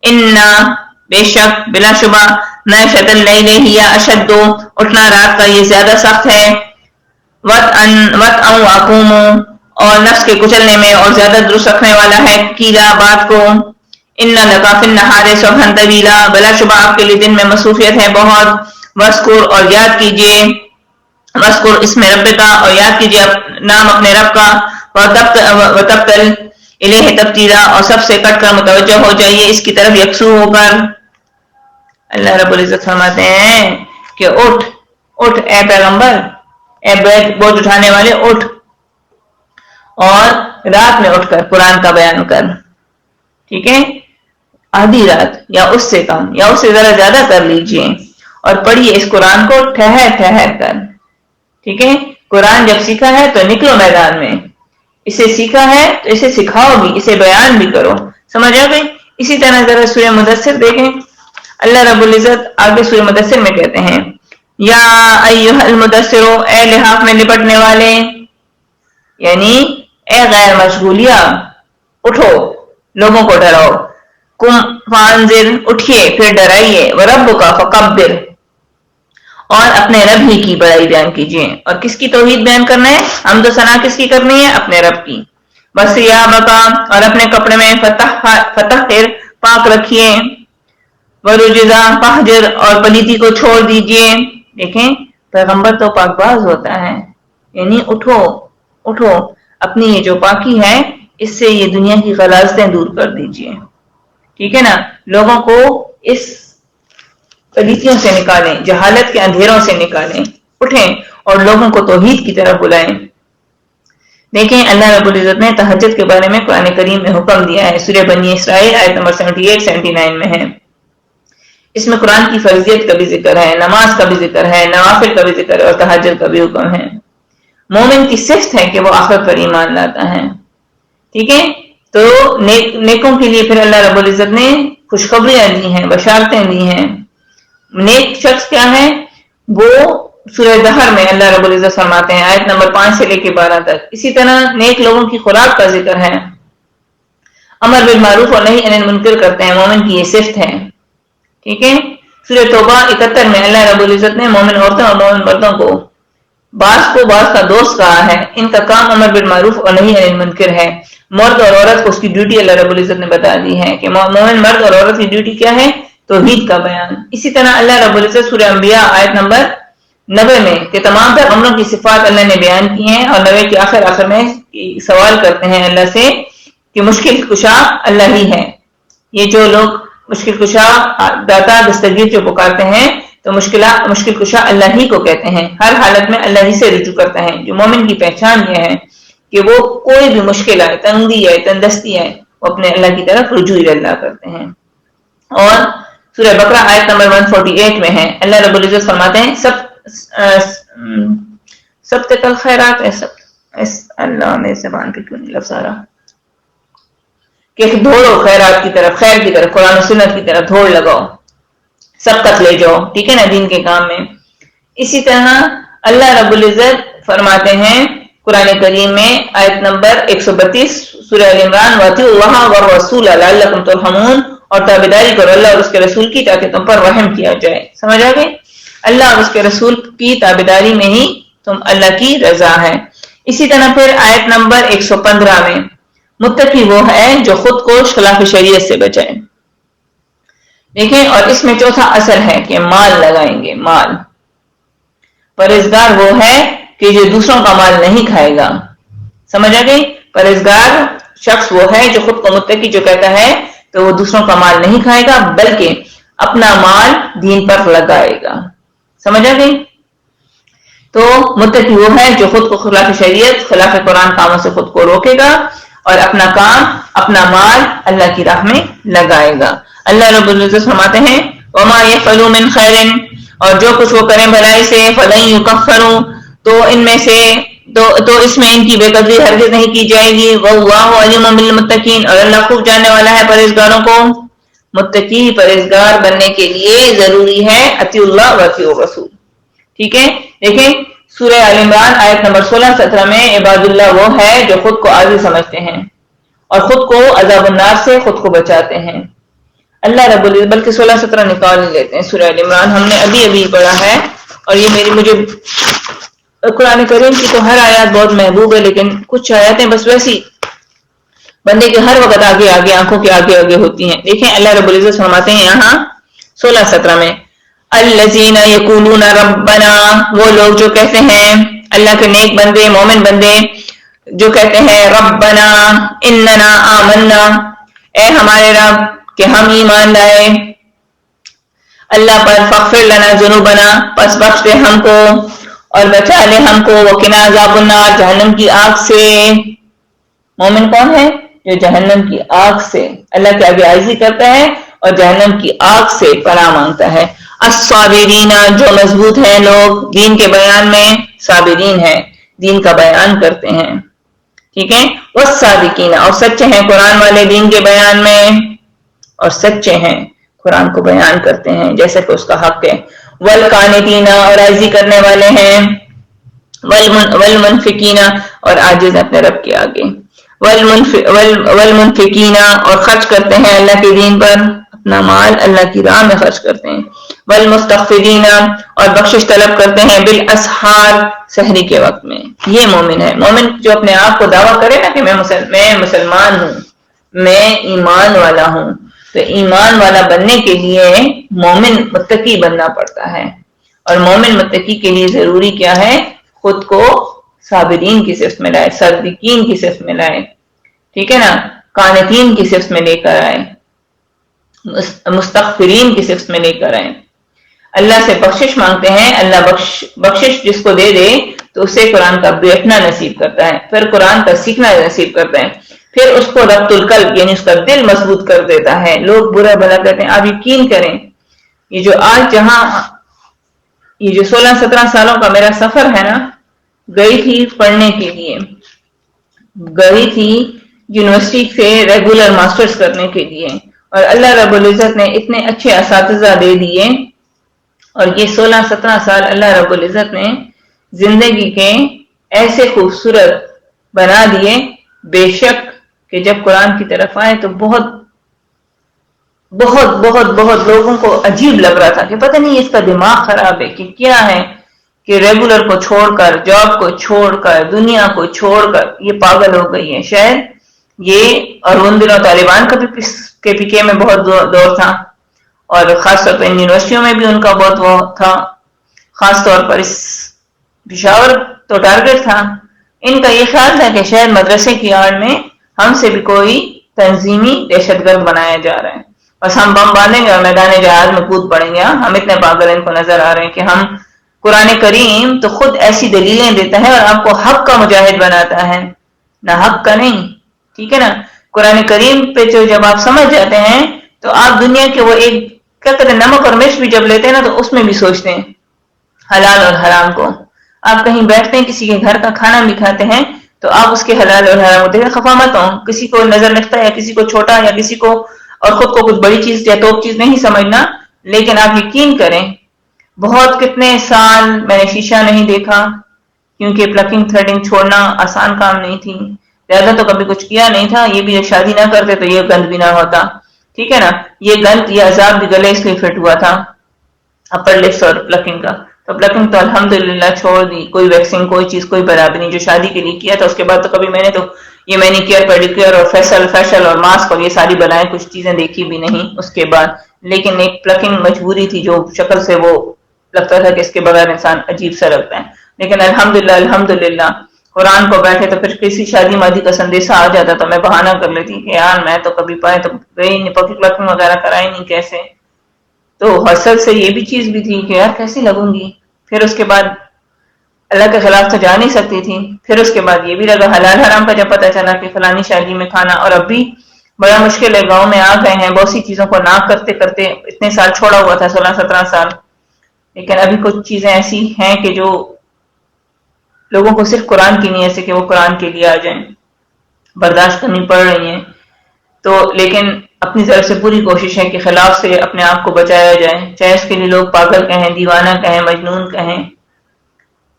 انا بے شک بلا شبہ، نعشۃ اللیل ہی اشد اٹھنا رات کا یہ زیادہ سخت ہے، وطئا واقوم اور نفس کے کچلنے میں اور زیادہ درست رکھنے والا ہے، کیلا بات کو، ان لکا فی النہار سبحا طویلا، بلا شبہ آپ کے لیے دن میں مصروفیت ہے بہت. وذکر اور یاد کیجیے، وذکر اسم رب کا اور یاد کیجیے نام اپنے رب کا. وتبتل الیہ تبتیلا اور سب سے کٹ کر متوجہ ہو جائیے اس کی طرف یکسو ہو کر. اللہ رب العزت فرماتے ہیں کہ اٹھ اٹھ اے پیغمبر، اے بوجھ اٹھانے والے اٹھ، اور رات میں اٹھ کر قرآن کا بیان کر. ٹھیک ہے، آدھی رات یا اس سے کم یا اس سے ذرا زیادہ کر لیجئے اور پڑھیے اس قرآن کو ٹھہر ٹھہر کر. ٹھیک ہے، قرآن جب سیکھا ہے تو نکلو میدان میں، اسے سیکھا ہے تو اسے سکھاؤ بھی، اسے بیان بھی کرو. سمجھ آ گئی؟ اسی طرح ذرا سورہ مدثر دیکھیں. اللہ رب العزت آگے سورہ مدثر میں کہتے ہیں یا ایھا المدثر، اے لحاف میں لپٹنے والے، یعنی اے غیر مشغولیہ، اٹھو لوگوں کو ڈراؤ. قم فانذر، اٹھیے پھر ڈرائیے. وربک فکبر، اور اپنے رب ہی کی بڑائی بیان کیجیے. اور کس کی توحید بیان کرنا ہے؟ حمد و ثنا کس کی کرنی ہے؟ اپنے رب کی. وثیابک، اور اپنے کپڑے میں فطہر، پاک رکھیے. ورجزا فہجر، اور پلیتی کو چھوڑ دیجیے. دیکھیں پیغمبر تو پاک باز ہوتا ہے، یعنی اٹھو اٹھو، اپنی یہ جو پاکی ہے اس سے یہ دنیا کی غلاظتیں دور کر دیجیے. ٹھیک ہے نا، لوگوں کو اس پلیتیوں سے نکالیں، جہالت کے اندھیروں سے نکالیں. اٹھیں اور لوگوں کو توحید کی طرف بلائیں. دیکھیں اللہ رب العزت نے تہجد کے بارے میں قرآن کریم میں حکم دیا ہے. سورہ بنی اسرائیل آیت نمبر 78-79 میں ہے. اس میں قرآن کی فرضیت کا بھی ذکر ہے، نماز کا بھی ذکر ہے، نوافل کا بھی ذکر ہے، اور تہجد کا بھی حکم ہے. مومن کی صفت ہے کہ وہ آخرت پر ایمان لاتا ہے. ٹھیک ہے، تو نیکوں کے لیے پھر اللہ رب العزت نے خوشخبریاں دی ہیں، بشارتیں دی ہیں. نیک شخص کیا ہے؟ وہ سورہ دہر میں اللہ رب العزت فرماتے ہیں آیت نمبر 5 سے لے کے 12 تک. اسی طرح نیک لوگوں کی خوراک کا ذکر ہے. امر بالمعروف اور نہی عن المنکر کرتے ہیں، مومن کی یہ صفت ہے. ٹھیک ہے، سورہ توبہ 71 میں اللہ رب العزت نے مومن عورتوں اور مومن مردوں کو بعض کو بعض کا دوست کہا ہے. ان کا کام امر بالمعروف اور نہی عن المنکر ہے. مرد اور عورت کو اس کی ڈیوٹی اللہ رب العزت نے بتا دی ہے کہ مومن مرد اور عورت کی ڈیوٹی کیا ہے؟ توحید کا بیان. اسی طرح اللہ رب العزت سورہ انبیاء آیت نمبر 90 میں کہ تمام پیغمبروں کی صفات اللہ نے بیان کی ہیں، اور 90 کے آخر میں سوال کرتے ہیں اللہ سے کہ مشکل کشا اللہ ہی ہے. یہ جو لوگ مشکل کشا داتا دستگیر جو پکارتے ہیں تو مشکل کشا اللہ ہی کو کہتے ہیں. ہر حالت میں اللہ ہی سے رجوع کرتا ہے. جو مومن کی پہچان یہ ہے کہ وہ کوئی بھی مشکل آئے، تنگی آئے، تندرستی آئے، وہ اپنے اللہ کی طرف رجوع اللہ کرتے ہیں. اور سورہ بقرہ آیت نمبر 148 میں ہے اللہ رب العزت فرماتے ہیں سب تکل خیرات ہے. اللہ میں زبان پہ کیوں نہیں لفظ آ رہا کہ دوڑو خیرات کی طرف، خیر کی طرف، قرآن و سنت کی طرف دوڑ لگاؤ، سبقت لے جاؤ. ٹھیک ہے نا، دین کے کام میں. اسی طرح اللہ رب العزت فرماتے ہیں قرآن کریم میں آیت نمبر 132 سورہ ال عمران وَاطِیعُوا اللَّهَ وَالرَّسُولَ لَعَلَّکُمْ تُرْحَمُونَ، اور تابعداری کرو اللہ اور اس کے رسول کی تاکہ تم پر رحم کیا جائے. سمجھ آ گئی؟ اللہ اور اس کے رسول کی تابعداری میں ہی تم اللہ کی رضا ہے. اسی طرح پھر آیت نمبر 115 میں متقی وہ ہے جو خود کو خلاف شریعت سے بچائے. دیکھیں، اور اس میں چوتھا اصل ہے کہ مال لگائیں گے. مال پرہیزگار وہ ہے کہ جو دوسروں کا مال نہیں کھائے گا. سمجھ آ گئی؟ پرہیزگار شخص وہ ہے جو خود کو متقی جو کہتا ہے تو وہ دوسروں کا مال نہیں کھائے گا بلکہ اپنا مال دین پر لگائے گا. سمجھ آ گئی؟ تو متقی وہ ہے جو خود کو خلاف شریعت، خلاف قرآن کاموں سے خود کو روکے گا اور اپنا کام، اپنا مال اللہ کی راہ میں لگائے گا. اللہ رب العزت فرماتے ہیں وَمَا يَفْعَلُوا مِنْ خَيْرٍ، اور جو کچھ وہ کریں بھلائی سے فَلَن يُكَفَّرُوا، تو ان میں سے تو اس میں ان کی بے قدری ہرگز نہیں کی جائے گی. وَاللَّهُ عَلِيمٌ بِالْمُتَّقِينَ، اور اللہ خوب جاننے والا ہے پرہیزگاروں کو. متقی پرہیزگار بننے کے لیے ضروری ہے اطیعوا اللہ واطیعوا الرسول. ٹھیک ہے، دیکھیں سورہ آل عمران آیت نمبر 16-17 میں عباد اللہ وہ ہے جو خود کو عاجز سمجھتے ہیں اور خود کو عذاب النار سے خود کو بچاتے ہیں. اللہ رب العزت بلکہ 16-17 نکال لیتے ہیں. سورہ آل عمران ہم نے ابھی پڑھا ہے، اور یہ مجھے قرآن کریم کی تو ہر آیات بہت محبوب ہے، لیکن کچھ آیاتیں بس ویسی بندے کے ہر وقت آگے آگے آنکھوں کے آگے آگے ہوتی ہیں. دیکھیں اللہ رب العزت فرماتے ہیں یہاں 16-17 میں الذین یقولون ربنا، وہ لوگ جو کہتے ہیں، اللہ کے نیک بندے مومن بندے جو کہتے ہیں ربنا اننا آمنا، اے ہمارے رب کہ ہم ایمان لائے اللہ پر، فاغفر لنا ذنوبنا، پس بخش دے ہم کو اور بچا لے ہم کو، وقنا عذاب النار، جہنم کی آگ سے. مومن کون ہے؟ جو جہنم کی آگ سے اللہ کے آگے عاجزی کرتا ہے اور جہنم کی آگ سے پناہ مانگتا ہے. الصابرین، جو مضبوط ہیں لوگ دین کے بیان میں، صابرین ہیں، دین کا بیان کرتے ہیں. ٹھیک ہے. والصادقین، اور سچے ہیں قرآن والے دین کے بیان میں، اور سچے ہیں قرآن کو بیان کرتے ہیں جیسے کہ اس کا حق ہے. والقانتین، اور عاجزی کرنے والے ہیں. والمنفقین، اور عاجز اپنے رب کے آگے. والمنفقین، اور خرچ کرتے ہیں اللہ کے دین پر، اپنا مال اللہ کی راہ میں خرچ کرتے ہیں. والمستغفرین، اور بخشش طلب کرتے ہیں. بالاسحار، سحری کے وقت میں. یہ مومن ہے. مومن جو اپنے آپ کو دعویٰ کرے نا کہ میں مسلمان ہوں، میں ایمان والا ہوں، تو ایمان والا بننے کے لیے مومن متقی بننا پڑتا ہے. اور مومن متقی کے لیے ضروری کیا ہے؟ خود کو صابرین کی صفت میں لائے، صادقین کی صفت میں لائے. ٹھیک ہے نا. قانتین کی صفت میں لے کر آئے، مستغفرین کی صفت میں لے کر آئے. اللہ سے بخشش مانگتے ہیں. اللہ بخشش جس کو دے دے تو اسے قرآن کا بیٹھنا نصیب کرتا ہے، پھر قرآن کا سیکھنا نصیب کرتا ہے، پھر اس کو ربط القلب یعنی اس کا دل مضبوط کر دیتا ہے. لوگ برا بھلا کہتے ہیں. آپ یقین کریں یہ جو آج جہاں یہ جو 16-17 سالوں کا میرا سفر ہے نا، گئی تھی پڑھنے کے لیے، گئی تھی یونیورسٹی سے ریگولر ماسٹرز کرنے کے لیے، اور اللہ رب العزت نے اتنے اچھے اساتذہ دے دیے، اور یہ 16-17 سال اللہ رب العزت نے زندگی کے ایسے خوبصورت بنا دیے. بے شک کہ جب قرآن کی طرف آئے تو بہت بہت بہت بہت لوگوں کو عجیب لگ رہا تھا کہ پتہ نہیں اس کا دماغ خراب ہے کہ کیا ہے کہ ریگولر کو چھوڑ کر، جاب کو چھوڑ کر، دنیا کو چھوڑ کر یہ پاگل ہو گئی ہے شاید. یہ اور ان دنوں طالبان کا بھی کے پی کے میں بہت دور تھا، اور خاص طور پر ان یونیورسٹیوں میں بھی ان کا بہت وہ تھا. خاص طور پر اس پشاور تو ٹارگٹ تھا. ان کا یہ خیال تھا کہ شاید مدرسے کی آڑ میں ہم سے بھی کوئی تنظیمی دہشت گرد بنایا جا رہا ہے، بس ہم بم باندھیں گے اور میدان جہاد میں کود پڑیں گے. ہم اتنے پاگل ان کو نظر آ رہے ہیں کہ ہم قرآن کریم تو خود ایسی دلیلیں دیتا ہے اور آپ کو حق کا مجاہد بناتا ہے، نہ حق کا نہیں. ٹھیک ہے نا. قرآن کریم پہ جب آپ سمجھ جاتے ہیں تو آپ دنیا کے وہ ایک کیا کہتے ہیں نمک اور مرچ بھی جب لیتے ہیں نا تو اس میں بھی سوچتے ہیں حلال اور حرام کو. آپ کہیں بیٹھتے ہیں کسی کے گھر کا کھانا بھی کھاتے ہیں تو آپ اس کے حلال اور حرام ہوتے ہیں. خفا مت ہوں، کسی کو نظر لگتا ہے یا کسی کو چھوٹا یا کسی کو اور خود کو کچھ بڑی چیز یا توپ چیز نہیں سمجھنا، لیکن آپ یقین کریں بہت کتنے سال میں نے شیشہ نہیں دیکھا، کیونکہ پلکنگ تھریڈنگ چھوڑنا آسان کام نہیں تھی. زیادہ تو کبھی کچھ کیا نہیں تھا. یہ بھی جب شادی نہ کرتے تو یہ گند بھی نہ ہوتا. ٹھیک ہے نا. یہ گند یہ عذاب بھی گلے اس لیے فٹ ہوا تھا اپر لپس اور پلکنگ کا. تو پلکنگ تو الحمدللہ چھوڑ دی. کوئی ویکسنگ کوئی چیز کوئی برابری نہیں. جو شادی کے لیے کیا تھا اس کے بعد تو کبھی میں نے تو یہ مینیکیئر پیڈیکیئر اور فیشل اور ماسک اور یہ ساری بلائیں کچھ چیزیں دیکھی بھی نہیں اس کے بعد. لیکن ایک پلکنگ مجبوری تھی جو شکل سے وہ لگتا تھا کہ اس کے بغیر انسان عجیب سا لگتا ہے. لیکن الحمدللہ قرآن کو بیٹھے تو پھر کسی شادی مادی کا سندیشہ آ جاتا تو میں بہانہ کر لیتی کہ یار میں تو کبھی پائے تو گئی نہیں، پلکنگ وغیرہ کرائی نہیں کیسے. تو حسد سے یہ بھی چیز بھی تھی کہ یار کیسی لگوں گی. پھر اس کے بعد اللہ کے خلاف تو جا نہیں سکتی تھی. پھر اس کے بعد یہ بھی لگا حلال حرام کا جب پتہ چلا کہ فلانی شادی میں کھانا. اور اب بھی بڑا مشکل ہے، گاؤں میں آ گئے ہیں بہت سی چیزوں کو نہ کرتے کرتے اتنے سال چھوڑا ہوا تھا 16-17 سال. لیکن ابھی کچھ چیزیں ایسی ہیں کہ جو لوگوں کو صرف قرآن کی نیت سے کہ وہ قرآن کے لیے آ جائیں برداشت کرنی پڑ رہی ہیں. تو لیکن اپنی طرف سے پوری کوشش ہے کہ خلاف سے اپنے آپ کو بچایا جائے، چاہے اس کے لیے لوگ پاگل کہیں، دیوانہ کہیں، مجنون کہیں،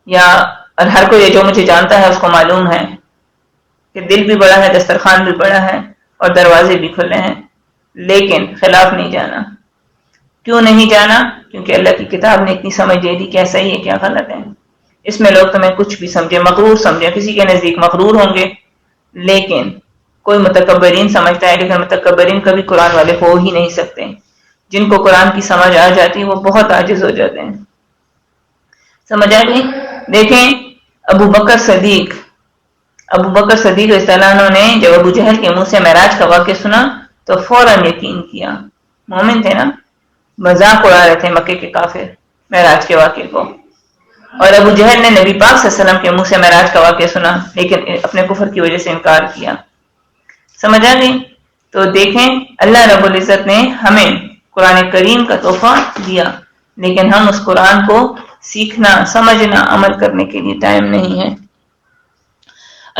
یا اور ہر کوئی جو مجھے جانتا ہے اس کو معلوم ہے کہ دل بھی بڑا ہے، دسترخوان بھی بڑا ہے اور دروازے بھی کھلے ہیں، لیکن خلاف نہیں جانا. کیوں نہیں جانا؟ کیونکہ اللہ کی کتاب نے اتنی سمجھ دے دی کیا صحیح ہے کیا غلط ہے. اس میں لوگ تمہیں کچھ بھی سمجھے، مغرور سمجھے، کسی کے نزدیک مغرور ہوں گے، لیکن کوئی متکبرین سمجھتا ہے، لیکن متکبرین کبھی قرآن والے ہو ہی نہیں سکتے. جن کو قرآن کی سمجھ آ جاتی وہ بہت عاجز ہو جاتے ہیں. سمجھ آ گئی؟ دیکھیں ابو بکر صدیق رضی اللہ عنہ نے جب ابو جہل کے منہ سے معراج کا واقعہ سنا تو فوراً یقین کیا. مومن تھے نا، مذاق اڑا رہے تھے مکے کے کافر معراج کے واقعے کو. اور ابو جہل نے نبی پاک صلی اللہ علیہ وسلم کے منہ سے معراج کا واقعہ سنا لیکن اپنے کفر کی وجہ سے انکار کیا. سمجھ آ گئی؟ تو دیکھیں اللہ رب العزت نے ہمیں قرآن کریم کا تحفہ دیا، لیکن ہم اس قرآن کو سیکھنا، سمجھنا، عمل کرنے کے لیے ٹائم نہیں ہے.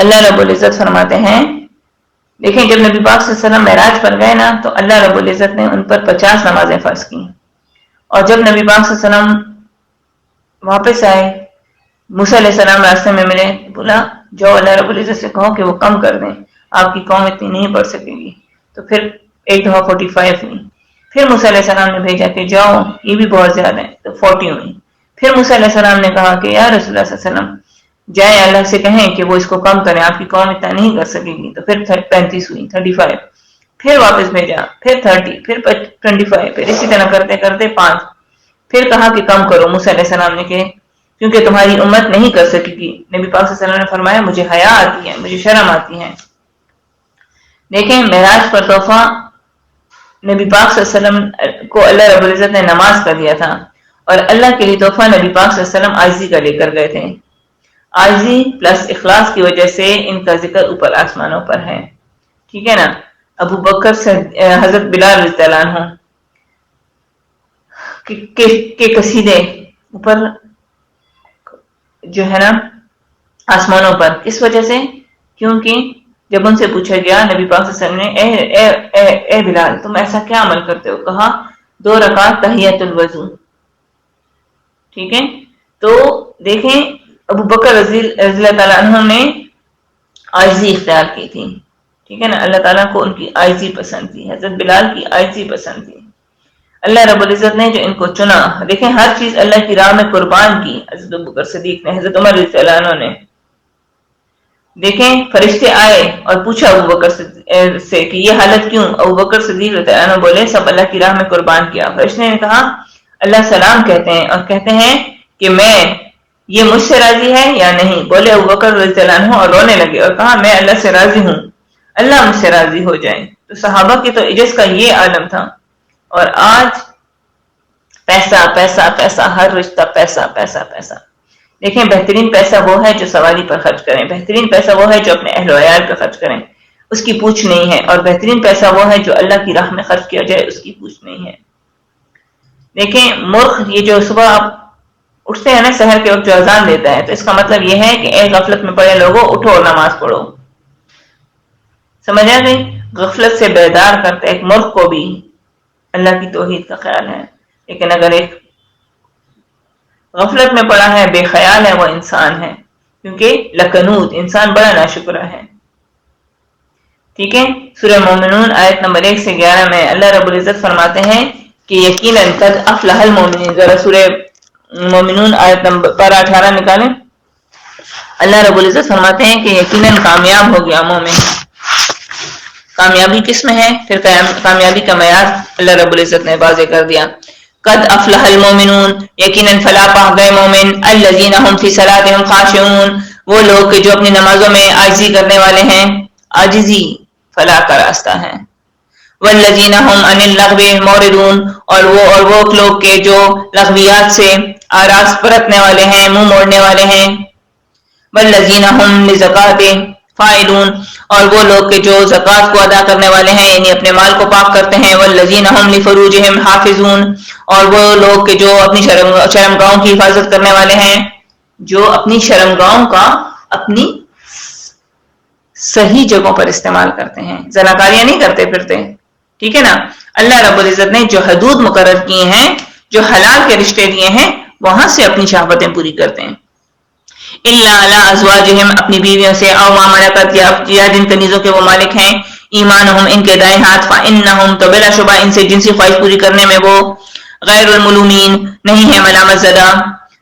اللہ رب العزت فرماتے ہیں، دیکھیں جب نبی پاک صلی اللہ علیہ وسلم معراج پر گئے نا تو اللہ رب العزت نے ان پر 50 نمازیں فرض کی. اور جب نبی پاک صلی اللہ علیہ وسلم واپس آئے، موسیٰ علیہ السلام راستے میں ملے، بولا جو اللہ رب العزت سے کہو کہ وہ کم کر دیں، آپ کی قوم اتنی نہیں پڑھ سکے گی. تو پھر ایک دفعہ 45 ہوئی. پھر موسیٰ علیہ السلام نے بھیجا کہ جاؤ یہ بھی بہت زیادہ ہے، تو 40 ہوئی. پھر موسیٰ علیہ السلام نے کہا کہ یا رسول اللہ صلی اللہ علیہ وسلم جائیں اللہ سے کہیں کہ وہ اس کو کم کریں، آپ کی قوم اتنا نہیں کر سکے گی. تو پھر 35 ہوئی، 35. پھر واپس بھیجا، پھر 30، پھر 25، پھر اسی طرح کرتے کرتے 5. پھر کہا کہ کم کرو موسیٰ علیہ السلام نے کہ کیونکہ تمہاری امت نہیں کر سکے گی. نبی پاک صلی اللہ علیہ وسلم نے فرمایا مجھے حیا آتی ہے، مجھے شرم آتی ہے. دیکھیں معراج پر تحفہ نبی پاک صلی اللہ علیہ وسلم کو اللہ رب العزت نے نماز کا دیا تھا، اور اللہ کے لیے تحفہ نبی پاک صلی اللہ علیہ وسلم عاجزی کا لے کر گئے تھے. عاجزی پلس اخلاص کی وجہ سے ان کا ذکر اوپر آسمانوں پر ہے. ٹھیک ہے نا؟ ابو بکر سے حضرت بلال رضی اللہ عنہ کے قصیدے اوپر جو ہے نا آسمانوں پر، کس وجہ سے؟ کیونکہ جب ان سے پوچھا گیا نبی پاک صلی اللہ علیہ وسلم نے اے بلال تم ایسا کیا عمل کرتے ہو؟ کہا 2 رکعت تحیۃ الوضو. ٹھیک ہے، تو دیکھیں ابو بکر رضی اللہ تعالیٰ عنہ نے عاجزی اختیار کی تھی. ٹھیک ہے نا؟ اللہ تعالیٰ کو ان کی عاجزی پسند تھی، حضرت بلال کی عاجزی پسند تھی. اللہ رب العزت نے جو ان کو چنا، دیکھیں ہر چیز اللہ کی راہ میں قربان کی حضرت ابو بکر صدیق نے، حضرت عمر رضی اللہ عنہ نے. دیکھیں فرشتے آئے اور پوچھا ابو بکر سے کہ یہ حالت کیوں؟ ابو بکر صدیق رضی اللہ عنہ بولے سب اللہ کی راہ میں قربان کیا. فرشتے نے کہا اللہ سلام کہتے ہیں اور کہتے ہیں کہ میں یہ مجھ سے راضی ہے یا نہیں؟ بولے ابو بکر رضی اللہ عنہ اور رونے لگے اور کہا میں اللہ سے راضی ہوں، اللہ مجھ سے راضی ہو جائے. تو صحابہ کے تو عجز کا یہ عالم تھا. اور آج پیسہ پیسہ پیسہ، ہر رشتہ پیسہ پیسہ پیسہ. دیکھیں بہترین پیسہ وہ ہے جو سواری پر خرچ کریں، بہترین پیسہ وہ ہے جو اپنے اہل و عیال پر خرچ کریں، اس کی پوچھ نہیں ہے. اور بہترین پیسہ وہ ہے جو اللہ کی راہ میں خرچ کیا جائے، اس کی پوچھ نہیں ہے. دیکھیں مرخ یہ جو صبح آپ اٹھتے ہیں نا سحر کے وقت جو اذان دیتا ہے، تو اس کا مطلب یہ ہے کہ اے غفلت میں پڑے لوگوں اٹھو اور نماز پڑھو. سمجھ آ گئی؟ غفلت سے بیدار کرتے ایک مرخ کو بھی اللہ کی توحید کا خیال ہے. لیکن اگر ایک غفلت میں پڑا ہے، بے خیال ہے، وہ انسان ہے، کیونکہ لکنود انسان بڑا ناشکرا ہے. ٹھیک ہے، سورہ مومنون آیت نمبر 1 سے 11 میں اللہ رب العزت فرماتے ہیں کہ یقیناً قد افلح المؤمنین. ذرا سورہ مومنون آیت نمبر 18 نکالیں. اللہ رب العزت فرماتے ہیں کہ یقیناً کامیاب ہو گیا مومن. کامیابی کس میں ہے؟ پھر کامیابی کا معیار اللہ رب العزت نے واضح کر دیا. قد افلح المؤمنون یقیناً فلاح پا گئے مومن، الذین هم فی صلاتهم خاشعون وہ لوگ کہ جو اپنی نمازوں میں عاجزی کرنے والے ہیں. عاجزی فلاح کا راستہ ہے. والذین هم عن اللغو معرضون اور وہ لوگ کے جو لغویات سے آراز پرتنے والے ہیں، منہ موڑنے والے ہیں. والذین هم للزکاۃ فاعلون اور وہ لوگ کے جو زکوٰۃ کو ادا کرنے والے ہیں، یعنی اپنے مال کو پاک کرتے ہیں. والذین هم لفروجهم حافظون اور وہ لوگ کے جو اپنی شرمگاہوں کی حفاظت کرنے والے ہیں، جو اپنی شرمگاہوں کا اپنی صحیح جگہوں پر استعمال کرتے ہیں، زناکاریاں نہیں کرتے پھرتے. ٹھیک ہے نا؟ اللہ رب العزت نے جو حدود مقرر کیے ہیں، جو حلال کے رشتے دیے ہیں، وہاں سے اپنی شہوتیں پوری کرتے ہیں. الا علی ازواجہم اپنی بیویوں سے، او ما ملکت یا جن کنیزوں کے وہ مالک ہیں، ایمانہم ان کے دائیں ہاتھ، فانہم تو بلا شبہ ان سے جنسی خواہش پوری کرنے میں وہ غیر الملومین نہیں ہے ملامت زدہ.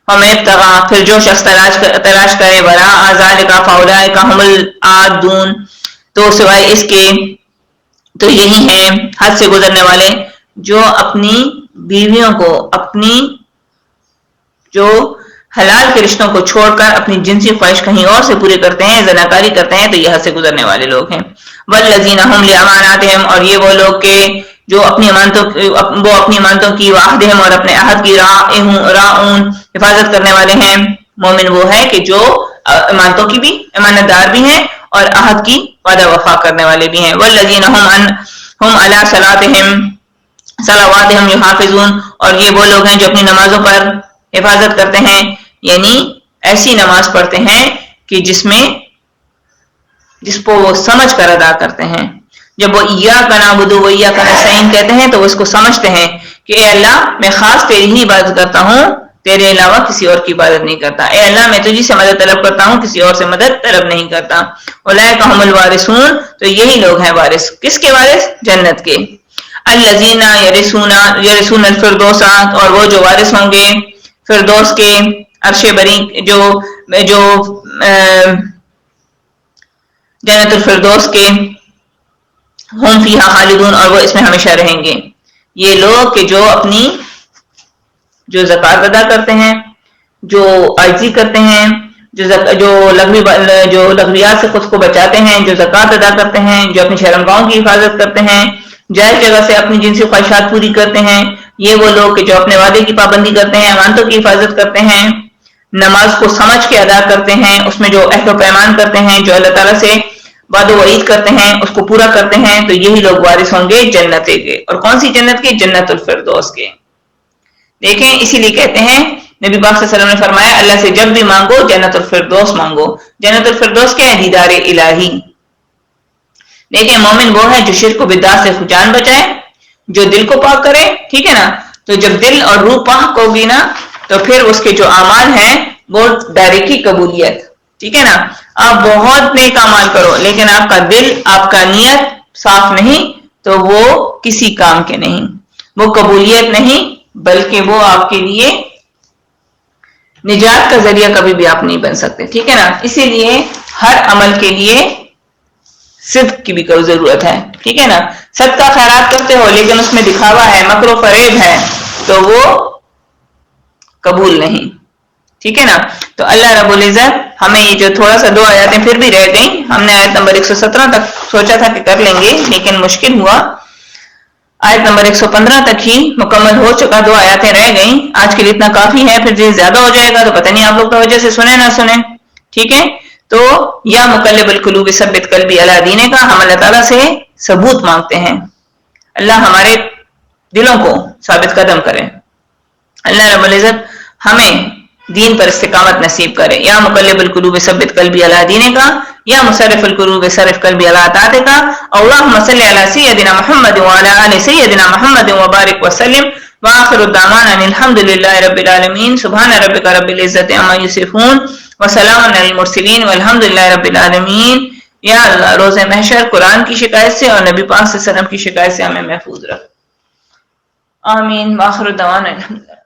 فمن ابتغى پھر جو شخص تلاش کرے وراء ذلک فاولئک هم العادون تو تو سوائے اس کے تو یہی ہیں حد سے گزرنے والے جو اپنی بیویوں کو اپنی جو حلال کے رشتوں کو چھوڑ کر اپنی جنسی خواہش کہیں اور سے پوری کرتے ہیں، زناکاری کرتے ہیں، تو یہ حد سے گزرنے والے لوگ ہیں۔ والذین هم لاماناتہم، اور یہ وہ لوگ کہ جو اپنی امانتوں کی وعہدہم اور اپنے عہد کی راعون حفاظت کرنے والے ہیں۔ مومن وہ ہے کہ جو امانتوں کی بھی امانت دار بھی ہیں اور عہد کی وعدہ وفا کرنے والے بھی ہیں۔ والذین هم علی صلواتہم یحافظون، اور یہ وہ لوگ ہیں جو اپنی نمازوں پر حفاظت کرتے ہیں، یعنی ایسی نماز پڑھتے ہیں کہ جس کو وہ سمجھ کر ادا کرتے ہیں۔ جب وہ ایاک نعبد و ایاک نستعین کہتے ہیں تو وہ اس کو سمجھتے ہیں کہ اے اللہ میں خاص تیری ہی عبادت کرتا ہوں، تیرے علاوہ کسی اور کی عبادت نہیں کرتا۔ اے اللہ میں تجھی سے مدد طلب کرتا ہوں، کسی اور سے مدد طلب نہیں کرتا۔ اولئک هم الوارثون، تو یہی لوگ ہیں وارث۔ کس کے وارث؟ جنت کے۔ الذین یرثون الفردوس، اور وہ جو وارث ہوں گے فردوس کے، عرش بری جو جنت الفردوس کے، ہم فیہا خالدون، اور وہ اس میں ہمیشہ رہیں گے۔ یہ لوگ کہ جو اپنی جو زکوٰۃ ادا کرتے ہیں، جو عاجزی کرتے ہیں، جو لغویات سے خود کو بچاتے ہیں، جو زکوٰۃ ادا کرتے ہیں، جو اپنی شرمگاہوں کی حفاظت کرتے ہیں، جائز جگہ سے اپنی جنسی خواہشات پوری کرتے ہیں، یہ وہ لوگ کہ جو اپنے وعدے کی پابندی کرتے ہیں، امانتوں کی حفاظت کرتے ہیں، نماز کو سمجھ کے ادا کرتے ہیں، اس میں جو عہد و پیمان کرتے ہیں، جو اللہ تعالیٰ سے وعد و وعید کرتے ہیں اس کو پورا کرتے ہیں، تو یہی لوگ وارث ہوں گے جنت کے۔ اور کون سی جنت کے؟ جنت الفردوس کے۔ دیکھیں اسی لیے کہتے ہیں نبی پاک صلی اللہ علیہ وسلم نے فرمایا اللہ سے جب بھی مانگو جنت الفردوس مانگو۔ جنت الفردوس کیا ہے؟ دیدار الہی۔ دیکھیں مومن وہ ہے جو شرک و بدعت سے جان بچائے، جو دل کو پاک کرے، ٹھیک ہے نا؟ تو جب دل اور روح پاک ہوگی نا تو پھر اس کے جو اعمال ہیں وہ ڈائریکٹ کی قبولیت، ٹھیک ہے نا؟ آپ بہت نیک اعمال کرو لیکن آپ کا دل، آپ کا نیت صاف نہیں تو وہ کسی کام کے نہیں، وہ قبولیت نہیں بلکہ وہ آپ کے لیے نجات کا ذریعہ کبھی بھی آپ نہیں بن سکتے، ٹھیک ہے نا؟ اسی لیے ہر عمل کے لیے صدق کی بھی ضرورت ہے، ٹھیک ہے نا؟ صدقہ خیرات کرتے ہو لیکن اس میں دکھاوا ہے، مکر و فریب ہے تو وہ قبول نہیں، ٹھیک ہے نا؟ تو اللہ رب العزت ہمیں یہ جو تھوڑا سا 2 آیاتیں پھر بھی رہ گئیں، ہم نے آیت نمبر 117 تک سوچا تھا کہ کر لیں گے لیکن مشکل ہوا، آیت نمبر 115 تک ہی مکمل ہو چکا، 2 آیاتیں رہ گئیں، آج کے لیے اتنا کافی ہے، پھر یہ زیادہ ہو جائے گا تو پتہ نہیں آپ لوگ توجہ سے سنیں نہ سنیں، ٹھیک ہے؟ تو یا مقلب القلوب ثبت قلبی علی دینے کا ہم اللہ تعالیٰ سے ثبوت مانگتے ہیں، اللہ ہمارے دلوں کو ثابت قدم کرے، اللہ رب العزت ہمیں دین پر استقامت نصیب کرے۔ یا مقلب القلوب ثبت قلبی علی دینے کا، یا مصرف القلوب صرف قلبی علی طاعتک کا، اللہم صلی علی سیدنا محمد وعلی آل سیدنا محمد وبارک وسلم، وآخر الدعوانا الحمد للہ رب العالمین، سبحان ربک رب العزت عما یصفون وسلام علی المرسلین والحمد للہ رب العالمین۔ یا اللہ روز محشر قرآن کی شکایت سے اور نبی پاک صلی اللہ علیہ وسلم کی شکایت سے ہمیں محفوظ رکھ، آمین۔ وآخر الدعوانا الحمد للہ۔